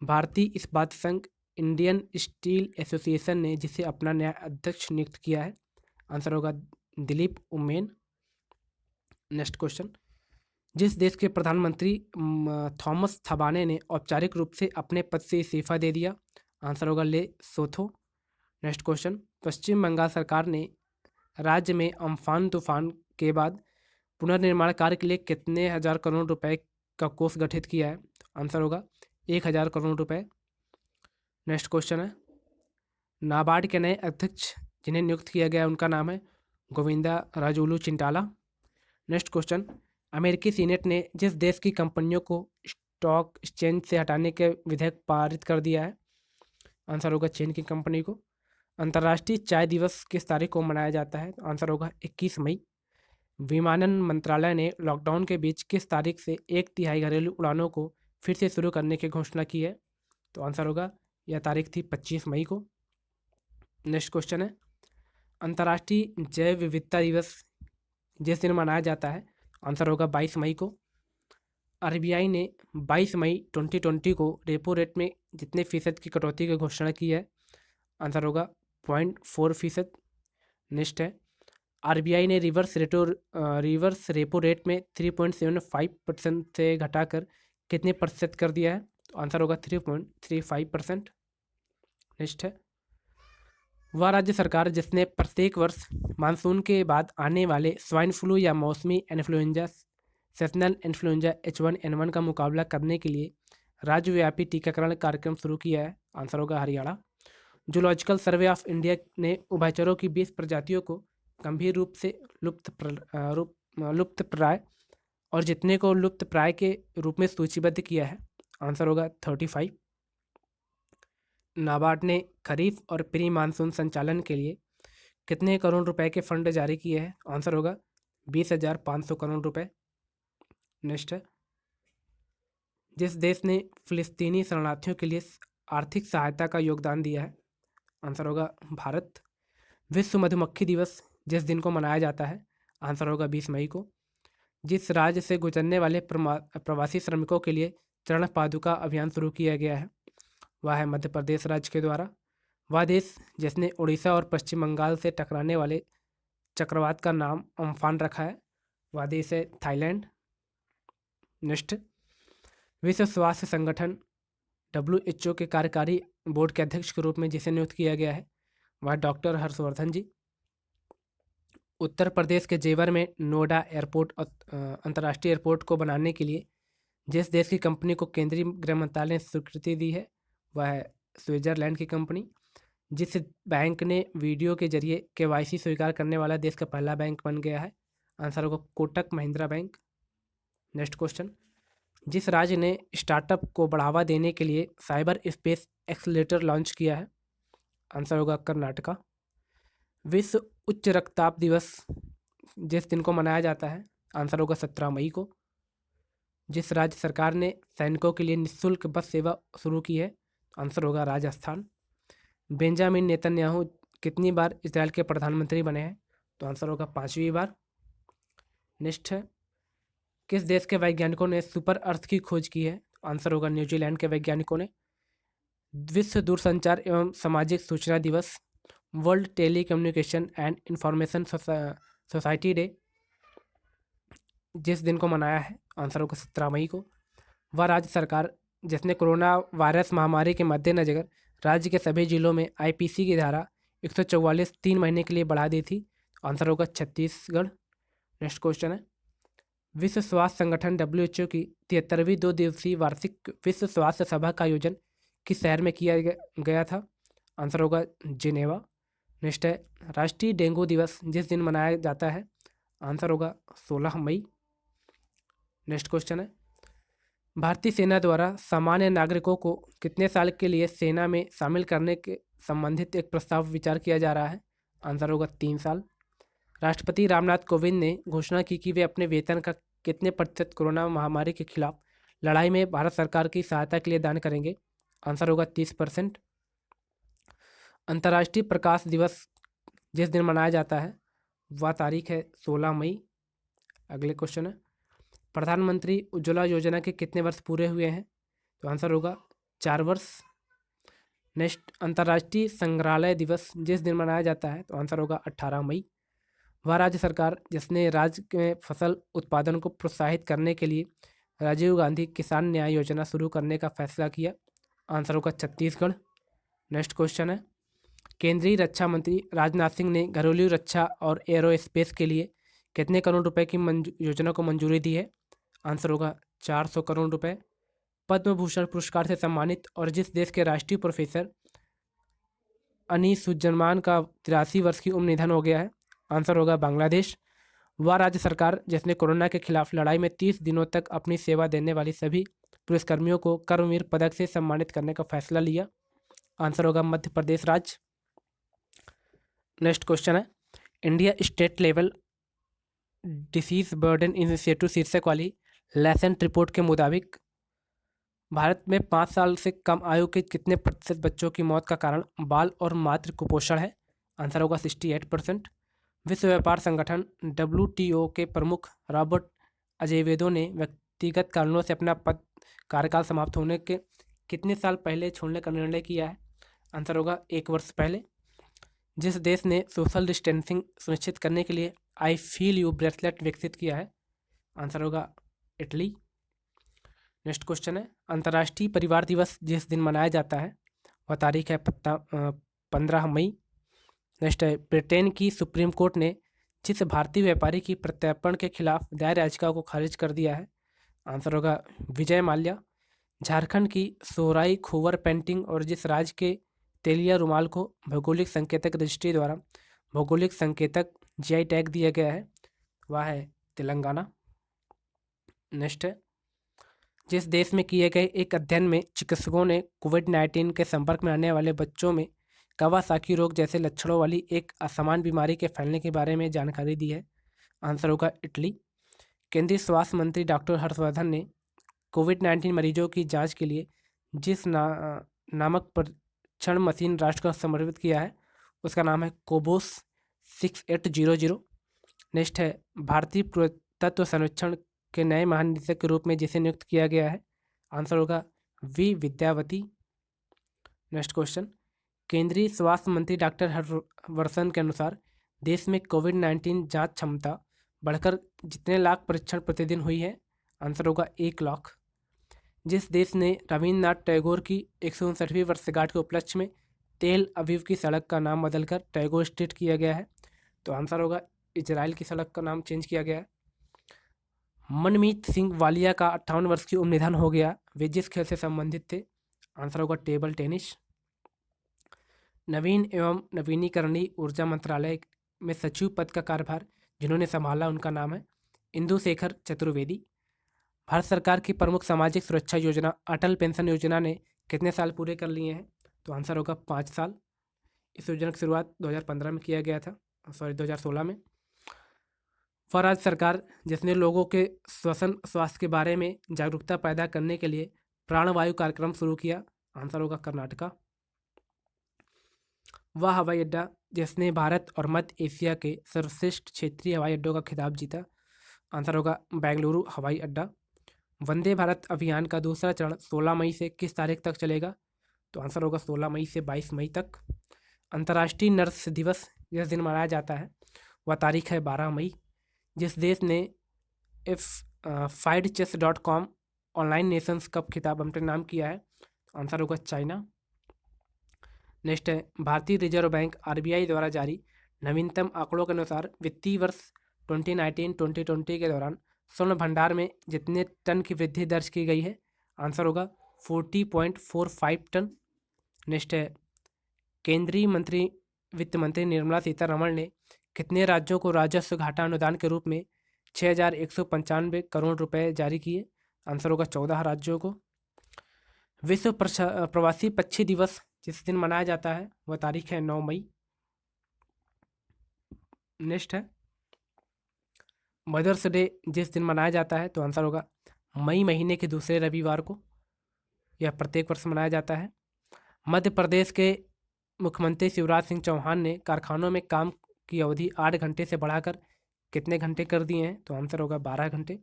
भारतीय इस्पात संघ इंडियन स्टील एसोसिएशन ने जिसे अपना नया अध्यक्ष नियुक्त किया है, आंसर होगा दिलीप उमेन। नेक्स्ट क्वेश्चन, जिस देश के प्रधानमंत्री थॉमस थबाने ने औपचारिक रूप से अपने पद से इस्तीफा दे दिया, आंसर होगा ले सोथो। नेक्स्ट क्वेश्चन, पश्चिम बंगाल सरकार ने राज्य में अम्फान तूफान के बाद पुनर्निर्माण कार्य के लिए कितने हजार करोड़ रुपए का कोष गठित किया है, आंसर होगा 1,000 करोड़ रुपए। नेक्स्ट क्वेश्चन है नाबार्ड के नए अध्यक्ष जिन्हें नियुक्त किया गया उनका नाम है गोविंदा राजुलू चिंटाला। नेक्स्ट क्वेश्चन, अमेरिकी सीनेट ने जिस देश की कंपनियों को स्टॉक एक्सचेंज से हटाने के विधेयक पारित कर दिया है, आंसर होगा चीन की कंपनी को। अंतर्राष्ट्रीय चाय दिवस किस तारीख को मनाया जाता है, आंसर होगा 21 मई। विमानन मंत्रालय ने लॉकडाउन के बीच किस तारीख से 1/3 घरेलू उड़ानों को फिर से शुरू करने की घोषणा की है, तो आंसर होगा यह तारीख थी 25 मई को। नेक्स्ट क्वेश्चन है अंतर्राष्ट्रीय जैव विविधता दिवस जिस दिन मनाया जाता है, आंसर होगा 22 मई को। आरबीआई ने 22 मई 2020 को रेपो रेट में जितने फीसद की कटौती की घोषणा की है, आंसर होगा 0.4%। नेक्स्ट है आरबीआई ने रिवर्स रेपो रेट में 3.75% से घटाकर कितने प्रतिशत कर दिया है, तो आंसर होगा 3.35%। नेक्स्ट है वह राज्य सरकार जिसने प्रत्येक वर्ष मानसून के बाद आने वाले स्वाइन फ्लू या मौसमी इन्फ्लुएंजा सीजनल इन्फ्लुएंजा H1N1 का मुकाबला करने के लिए राज्यव्यापी टीकाकरण कार्यक्रम शुरू किया है, आंसर होगा Haryana. Zoological survey of India ने उभयचरों की 20 प्रजातियों को गंभीर रूप से लुप्त प्राय और जितने को लुप्त प्राय के रूप में सूचीबद्ध किया है, आंसर होगा 35। नाबार्ड ने खरीफ और प्री मानसून संचालन के लिए कितने करोड़ रुपए के फंड जारी किए हैं, आंसर होगा 20,500 करोड़ रुपए। नेक्स्ट है जिस देश ने फिलिस्तीनी शरणार्थियों के लिए आर्थिक सहायता का योगदान दिया है, आंसर होगा भारत। विश्व मधुमक्खी दिवस जिस दिन को मनाया जाता है, आंसर होगा 20 मई को। जिस राज्य से गुजरने वाले प्रवासी श्रमिकों के लिए चरण पादुका अभियान शुरू किया गया है, वह है मध्य प्रदेश राज्य के द्वारा। वह देश जिसने उड़ीसा और पश्चिम बंगाल से टकराने वाले चक्रवात का नाम अम्फान रखा है, वह देश है थाईलैंड। नेक्स्ट विश्व स्वास्थ्य संगठन WHO के कार्यकारी बोर्ड के अध्यक्ष के रूप में जिसे नियुक्त किया गया है, वह डॉक्टर हर्षवर्धन जी। उत्तर प्रदेश के जेवर में नोएडा एयरपोर्ट अंतर्राष्ट्रीय एयरपोर्ट को बनाने के लिए जिस देश की कंपनी को केंद्रीय गृह मंत्रालय ने स्वीकृति दी है, वह है स्विट्जरलैंड की कंपनी। जिस बैंक ने वीडियो के जरिए KYC स्वीकार करने वाला देश का पहला बैंक बन गया है, आंसर होगा Kotak Mahindra bank. Next question, जिस राज्य ने स्टार्टअप को बढ़ावा देने के लिए साइबर स्पेस एक्सेलेरेटर लॉन्च किया है, आंसर होगा कर्नाटका। विश्व उच्च रक्तचाप दिवस जिस दिन को मनाया जाता है, आंसर होगा 17 मई को। जिस राज्य सरकार ने सैनिकों के लिए निःशुल्क बस सेवा शुरू की है, आंसर होगा राजस्थान। बेंजामिन नेतन्याहू कितनी बार इजराइल के प्रधानमंत्री बने हैं, तो आंसर होगा 5वीं बार। नेक्स्ट है किस देश के वैज्ञानिकों ने सुपर अर्थ की खोज की है? आंसर होगा न्यूजीलैंड के वैज्ञानिकों ने। विश्व दूरसंचार एवं सामाजिक सूचना दिवस, World Telecommunication and Information Society Day जिस दिन को मनाया है, आंसर होगा 17 मई को। वह राज्य सरकार जिसने कोरोना वायरस महामारी के मद्देनजर राज्य के सभी जिलों में आईपीसी की धारा 144 3 महीने के लिए बढ़ा दी थी, आंसर होगा छत्तीसगढ़। नेक्स्ट क्वेश्चन है, विश्व स्वास्थ्य संगठन डब्ल्यूएचओ की 73वीं 2 दिवसीय वार्षिक विश्व स्वास्थ्य सभा का आयोजन किस शहर में किया गया था? आंसर होगा जिनेवा। नेक्स्ट है, राष्ट्रीय डेंगू दिवस जिस दिन मनाया जाता है, आंसर होगा 16 मई। नेक्स्ट क्वेश्चन है, भारतीय सेना द्वारा सामान्य नागरिकों को कितने साल के लिए सेना में शामिल करने के संबंधित एक प्रस्ताव विचार किया जा रहा है? आंसर होगा 3 साल। राष्ट्रपति रामनाथ कोविंद ने घोषणा की कि वे अपने वेतन का कितने प्रतिशत कोरोना महामारी के खिलाफ लड़ाई में भारत सरकार की सहायता के लिए दान करेंगे? आंसर होगा 30%। अंतर्राष्ट्रीय प्रकाश दिवस जिस दिन मनाया जाता है वह तारीख है 16 मई। अगले क्वेश्चन है, प्रधानमंत्री उज्ज्वला योजना के कितने वर्ष पूरे हुए हैं? तो आंसर होगा 4 वर्ष। नेक्स्ट, अंतर्राष्ट्रीय संग्रहालय दिवस जिस दिन मनाया जाता है, तो आंसर होगा 18 मई। वह राज्य सरकार जिसने राज्य में फसल उत्पादन को प्रोत्साहित करने के लिए राजीव गांधी किसान न्याय योजना शुरू करने का फैसला किया, आंसर होगा छत्तीसगढ़। नेक्स्ट क्वेश्चन है, केंद्रीय रक्षा मंत्री राजनाथ सिंह ने घरेलू रक्षा और एरोस्पेस के लिए कितने करोड़ रुपए की योजना को मंजूरी दी है? आंसर होगा 400 करोड़ रुपए। पद्म भूषण पुरस्कार से सम्मानित और जिस देश के राष्ट्रीय प्रोफेसर अनीसुज्जमान का 83 वर्ष की उम्र निधन हो गया है, आंसर होगा बांग्लादेश। वह राज्य सरकार जिसने कोरोना के खिलाफ लड़ाई में 30 दिनों तक अपनी सेवा देने वाली सभी पुलिसकर्मियों को कर्मवीर पदक से सम्मानित करने का फैसला लिया, आंसर होगा मध्य प्रदेश राज्य। नेक्स्ट क्वेश्चन है, India state level disease burden initiative शीर्षक वाली लेसेंट रिपोर्ट के मुताबिक भारत में 5 साल से कम आयु के कितने प्रतिशत बच्चों की मौत का कारण बाल और मातृ कुपोषण है? आंसर होगा 68%। विश्व व्यापार संगठन WTO के प्रमुख रॉबर्ट अजेवेदो ने व्यक्तिगत कारणों से अपना पद कार्यकाल समाप्त होने के कितने साल पहले छोड़ने का निर्णय किया है? आंसर होगा 1 वर्ष पहले। जिस देश ने सोशल डिस्टेंसिंग सुनिश्चित करने के लिए आई फील यू ब्रेसलेट विकसित किया है, आंसर होगा इटली। नेक्स्ट क्वेश्चन है, अंतर्राष्ट्रीय परिवार दिवस जिस दिन मनाया जाता है वह तारीख है 15 मई। नेक्स्ट है, ब्रिटेन की सुप्रीम कोर्ट ने जिस भारतीय व्यापारी की प्रत्यर्पण के खिलाफ दायर याचिका को खारिज कर दिया है, आंसर होगा विजय माल्या। झारखंड की सोहराई खोवर पेंटिंग और जिस राज्य के तेलिया रुमाल को भौगोलिक संकेतक रजिस्ट्री द्वारा भौगोलिक संकेतक जीआई टैग दिया गया है वह है तेलंगाना। नेक्स्ट है, जिस देश में किए गए एक अध्ययन में चिकित्सकों ने कोविड-19 के संपर्क में आने वाले बच्चों में कावासाकी रोग जैसे लक्षणों वाली एक असमान बीमारी के फैलने के बारे में जानकारी दी है, आंसर होगा इटली। केंद्रीय स्वास्थ्य मंत्री डॉक्टर हर्षवर्धन ने कोविड-19 मरीजों की जांच के लिए जिस नामक परीक्षण मशीन राष्ट्र को समर्पित किया है उसका नाम है कोबोस 6800। नेक्स्ट है, भारतीय पुरातत्व सर्वेक्षण के नए महानिदेशक के रूप में जिसे नियुक्त किया गया है, आंसर होगा वी विद्यावती। नेक्स्ट क्वेश्चन, केंद्रीय स्वास्थ्य मंत्री डॉक्टर हर्षवर्धन के अनुसार देश में कोविड-19 जांच क्षमता बढ़कर जितने लाख परीक्षण प्रतिदिन हुई है, आंसर होगा 1 लाख। जिस देश ने रविन्द्रनाथ टैगोर की 159वीं वर्षगांठ के उपलक्ष्य में तेल अवीव की सड़क का नाम बदलकर टैगोर स्ट्रीट किया गया है, तो आंसर होगा इजराइल की सड़क का नाम चेंज किया गया है। मनमीत सिंह वालिया का 58 वर्ष की उम्र निधन हो गया, वे जिस खेल से संबंधित थे, आंसर होगा टेबल टेनिस। नवीन एवं नवीनीकरणीय ऊर्जा मंत्रालय में सचिव पद का कार्यभार जिन्होंने संभाला उनका नाम है इंदु शेखर चतुर्वेदी। भारत सरकार की प्रमुख सामाजिक सुरक्षा योजना अटल पेंशन योजना ने कितने साल पूरे कर लिए हैं, तो आंसर होगा 5 साल। इस योजना की शुरुआत 2015 में किया गया था, 2016 में। वह राज्य सरकार जिसने लोगों के श्वसन स्वास्थ्य के बारे में जागरूकता पैदा करने के लिए प्राणवायु कार्यक्रम शुरू किया, आंसर होगा कर्नाटका। वह हवाई अड्डा जिसने भारत और मध्य एशिया के सर्वश्रेष्ठ क्षेत्रीय हवाई अड्डों का खिताब जीता, आंसर होगा बेंगलुरु हवाई अड्डा। वंदे भारत अभियान का दूसरा चरण 16 मई से किस तारीख तक चलेगा? तो आंसर होगा 16 मई से 22 मई तक। अंतर्राष्ट्रीय नर्स दिवस जिस दिन मनाया जाता है वह तारीख है 12 मई। जिस देश ने F FIDEChess.com online Nations cup खिताब अपने नाम किया है? आंसर होगा चाइना। नेक्स्ट है भारतीय रिजर्व बैंक RBI द्वारा जारी नवीनतम आंकड़ों के अनुसार वित्तीय वर्ष 2019-2020 के दौरान स्वर्ण भंडार में जितने टन की वृद्धि दर्ज की गई है? आंसर होगा 40.45 टन। नेक्स्ट है केंद्रीय वित्त मंत्री निर्मला सीतारमण ने कितने राज्यों को राजस्व घाटा अनुदान के रूप में 6,195 करोड़ रुपए जारी किए? आंसर होगा 14 राज्यों को। विश्व प्रवासी पक्षी दिवस जिस दिन मनाया जाता है वह तारीख है 9 मई। नेक्स्ट है मदर्स डे जिस दिन मनाया जाता है? तो आंसर होगा मई महीने के दूसरे रविवार को। यह प्रत्येक वर्ष मनाया जाता है। मध्य प्रदेश के मुख्यमंत्री शिवराज सिंह चौहान ने कारखानों में काम की अवधि 8 घंटे से बढ़ाकर कितने घंटे कर दिए हैं? तो आंसर होगा 12 घंटे।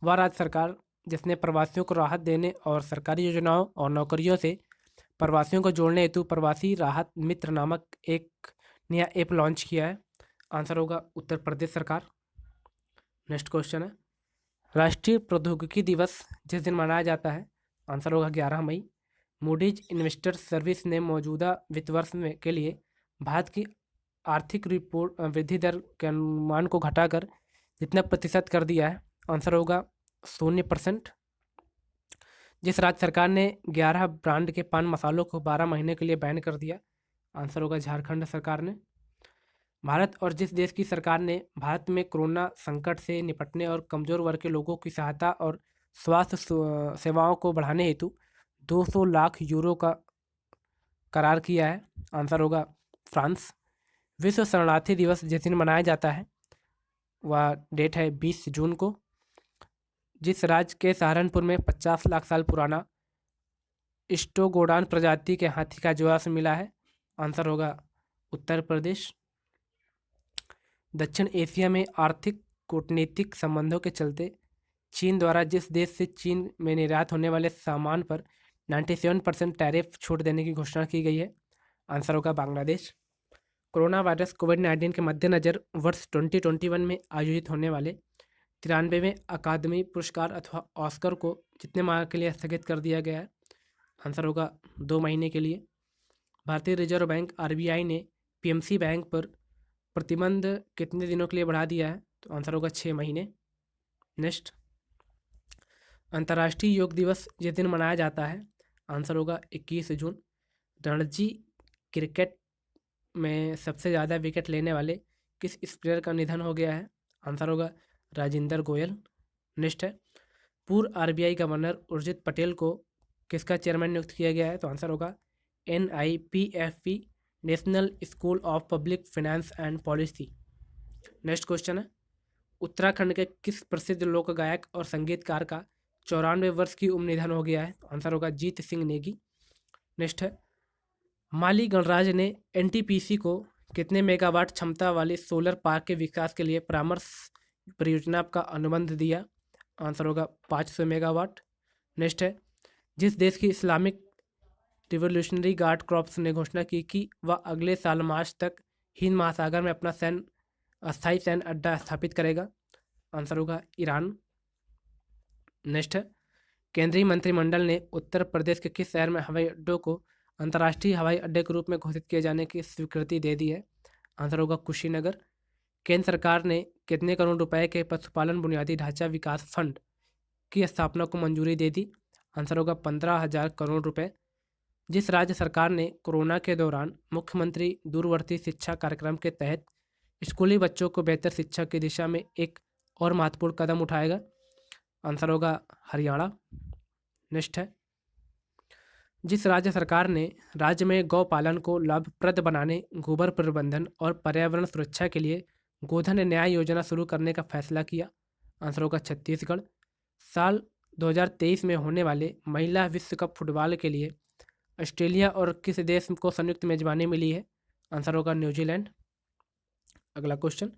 वह राज्य सरकार जिसने प्रवासियों को राहत देने और सरकारी योजनाओं और नौकरियों से प्रवासियों को जोड़ने हेतु प्रवासी राहत मित्र नामक एक नया ऐप लॉन्च किया है? आंसर होगा उत्तर प्रदेश सरकार। नेक्स्ट क्वेश्चन है राष्ट्रीय प्रौद्योगिकी दिवस जिस दिन मनाया जाता है? आंसर होगा 11 मई। मूडीज इन्वेस्टर सर्विस ने मौजूदा वित्त वर्ष के लिए भारत की आर्थिक रिपोर्ट वृद्धि दर के अनुमान को घटाकर जितना प्रतिशत कर दिया है? आंसर होगा 0%। जिस राज्य सरकार ने 11 ब्रांड के पान मसालों को 12 महीने के लिए बैन कर दिया? आंसर होगा झारखंड सरकार ने। भारत और जिस देश की सरकार ने भारत में कोरोना संकट से निपटने और कमजोर वर्ग के लोगों की सहायता और स्वास्थ्य सेवाओं को बढ़ाने हेतु 200 लाख यूरो का करार किया है? आंसर होगा फ्रांस। विश्व शरणार्थी दिवस जिस दिन मनाया जाता है वह डेट है 20 जून को। जिस राज्य के सहारनपुर में 50 लाख साल पुराना स्टोगोडान प्रजाति के हाथी का जीवाश्म मिला है? आंसर होगा उत्तर प्रदेश। दक्षिण एशिया में आर्थिक कूटनीतिक संबंधों के चलते चीन द्वारा जिस देश से चीन में निर्यात होने वाले सामान पर 97% टैरिफ छूट देने की घोषणा की गई है? आंसर होगा बांग्लादेश। कोरोना वायरस कोविड-19 के मद्देनज़र वर्ष 2021 में आयोजित होने वाले 93वें अकादमी पुरस्कार अथवा ऑस्कर को कितने माह के लिए स्थगित कर दिया गया है? आंसर होगा 2 महीने के लिए। भारतीय रिजर्व बैंक RBI ने PMC बैंक पर प्रतिबंध कितने दिनों के लिए बढ़ा दिया है? तो आंसर होगा 6 महीने। नेक्स्ट अंतर्राष्ट्रीय योग दिवस जिस दिन मनाया जाता है? आंसर होगा 21 जून। रणजी क्रिकेट में सबसे ज़्यादा विकेट लेने वाले किस स्पिनर का निधन हो गया है? आंसर होगा राजेंद्र गोयल। नेक्स्ट है पूर्व RBI गवर्नर उर्जित पटेल को किसका चेयरमैन नियुक्त किया गया है? तो आंसर होगा NIPFP national school of public finance and policy. Next question है उत्तराखंड के किस प्रसिद्ध लोक गायक और संगीतकार का 94 वर्ष की उम्र निधन हो गया है? तो आंसर होगा जीत सिंह नेगी। नेक्स्ट है माली गणराज्य ने NTPC को कितने मेगावाट क्षमता वाले सोलर पार्क के विकास के लिए परामर्श परियोजना का अनुबंध दिया? आंसर होगा 500 मेगावाट। नेक्स्ट है जिस देश की इस्लामिक रिवोल्यूशनरी गार्ड कॉर्प्स ने घोषणा की कि वह अगले साल मार्च तक हिंद महासागर में अपना अस्थायी सैन्य अड्डा स्थापित करेगा? आंसर होगा ईरान। नेक्स्ट है केंद्रीय मंत्रिमंडल ने उत्तर प्रदेश के किस शहर में हवाई अड्डों को अंतर्राष्ट्रीय हवाई अड्डे के रूप में घोषित किए जाने की स्वीकृति दे दी है? आंसर होगा कुशीनगर। केंद्र सरकार ने कितने करोड़ रुपए के पशुपालन बुनियादी ढांचा विकास फंड की स्थापना को मंजूरी दे दी? आंसर होगा 15,000 करोड़ रुपए। जिस राज्य सरकार ने कोरोना के दौरान मुख्यमंत्री दूरवर्ती शिक्षा कार्यक्रम के तहत स्कूली बच्चों को बेहतर शिक्षा की दिशा में एक और महत्वपूर्ण कदम उठाएगा? आंसर होगा हरियाणा। नेक्स्ट है जिस राज्य सरकार ने राज्य में गौपालन को लाभप्रद बनाने गोबर प्रबंधन और पर्यावरण सुरक्षा के लिए गोधन न्याय योजना शुरू करने का फैसला किया? आंसर होगा छत्तीसगढ़। साल 2023 में होने वाले महिला विश्व कप फुटबॉल के लिए ऑस्ट्रेलिया और किस देश को संयुक्त मेजबानी मिली है? आंसर होगा न्यूजीलैंड। अगला क्वेश्चन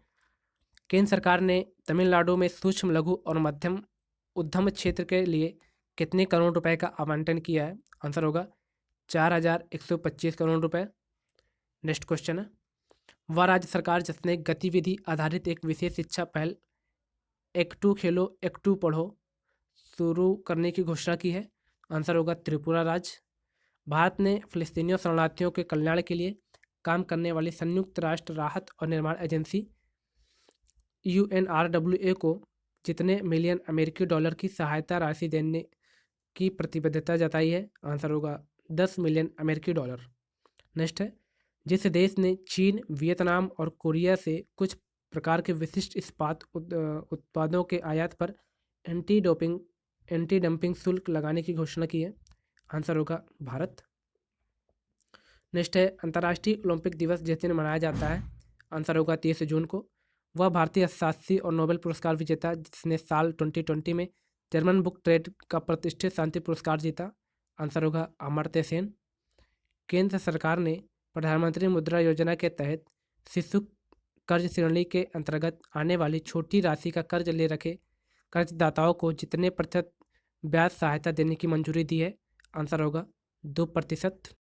केंद्र सरकार ने तमिलनाडु में सूक्ष्म लघु और मध्यम उद्यम क्षेत्र के लिए कितने करोड़ रुपए का आवंटन किया है? आंसर होगा 4,125 करोड़ रुपए। नेक्स्ट क्वेश्चन है, वह राज्य सरकार जिसने गतिविधि आधारित एक विशेष शिक्षा पहल एक टू खेलो एक टू पढ़ो शुरू करने की घोषणा की है? आंसर होगा त्रिपुरा राज्य। भारत ने फिलिस्तीनियों शरणार्थियों के कल्याण के लिए काम करने वाली संयुक्त राष्ट्र राहत और निर्माण एजेंसी UNRWA को जितने मिलियन अमेरिकी डॉलर की सहायता राशि देने की प्रतिबद्धता जताई है? आंसर होगा 10 मिलियन अमेरिकी डॉलर। नेक्स्ट है, जिस देश ने चीन, वियतनाम और कोरिया से कुछ प्रकार के विशिष्ट इस्पात उत्पादों के आयात पर एंटी डंपिंग शुल्क लगाने की घोषणा की है? आंसर होगा भारत। नेक्स्ट है, अंतर्राष्ट्रीय ओलंपिक दिवस जिस दिन मनाया जाता है? आंसर होगा 30 जून को। वह भारतीय अर्थशास्त्री और नोबेल पुरस्कार विजेता जिसने साल 2020 में जर्मन बुक ट्रेड का प्रतिष्ठित शांति पुरस्कार जीता? आंसर होगा अमर्त्य सेन। केंद्र सरकार ने प्रधानमंत्री मुद्रा योजना के तहत शिशु कर्ज श्रेणी के अंतर्गत आने वाली छोटी राशि का कर्ज ले रखे कर्जदाताओं को जितने प्रतिशत ब्याज सहायता देने की मंजूरी दी है? आंसर होगा 2%।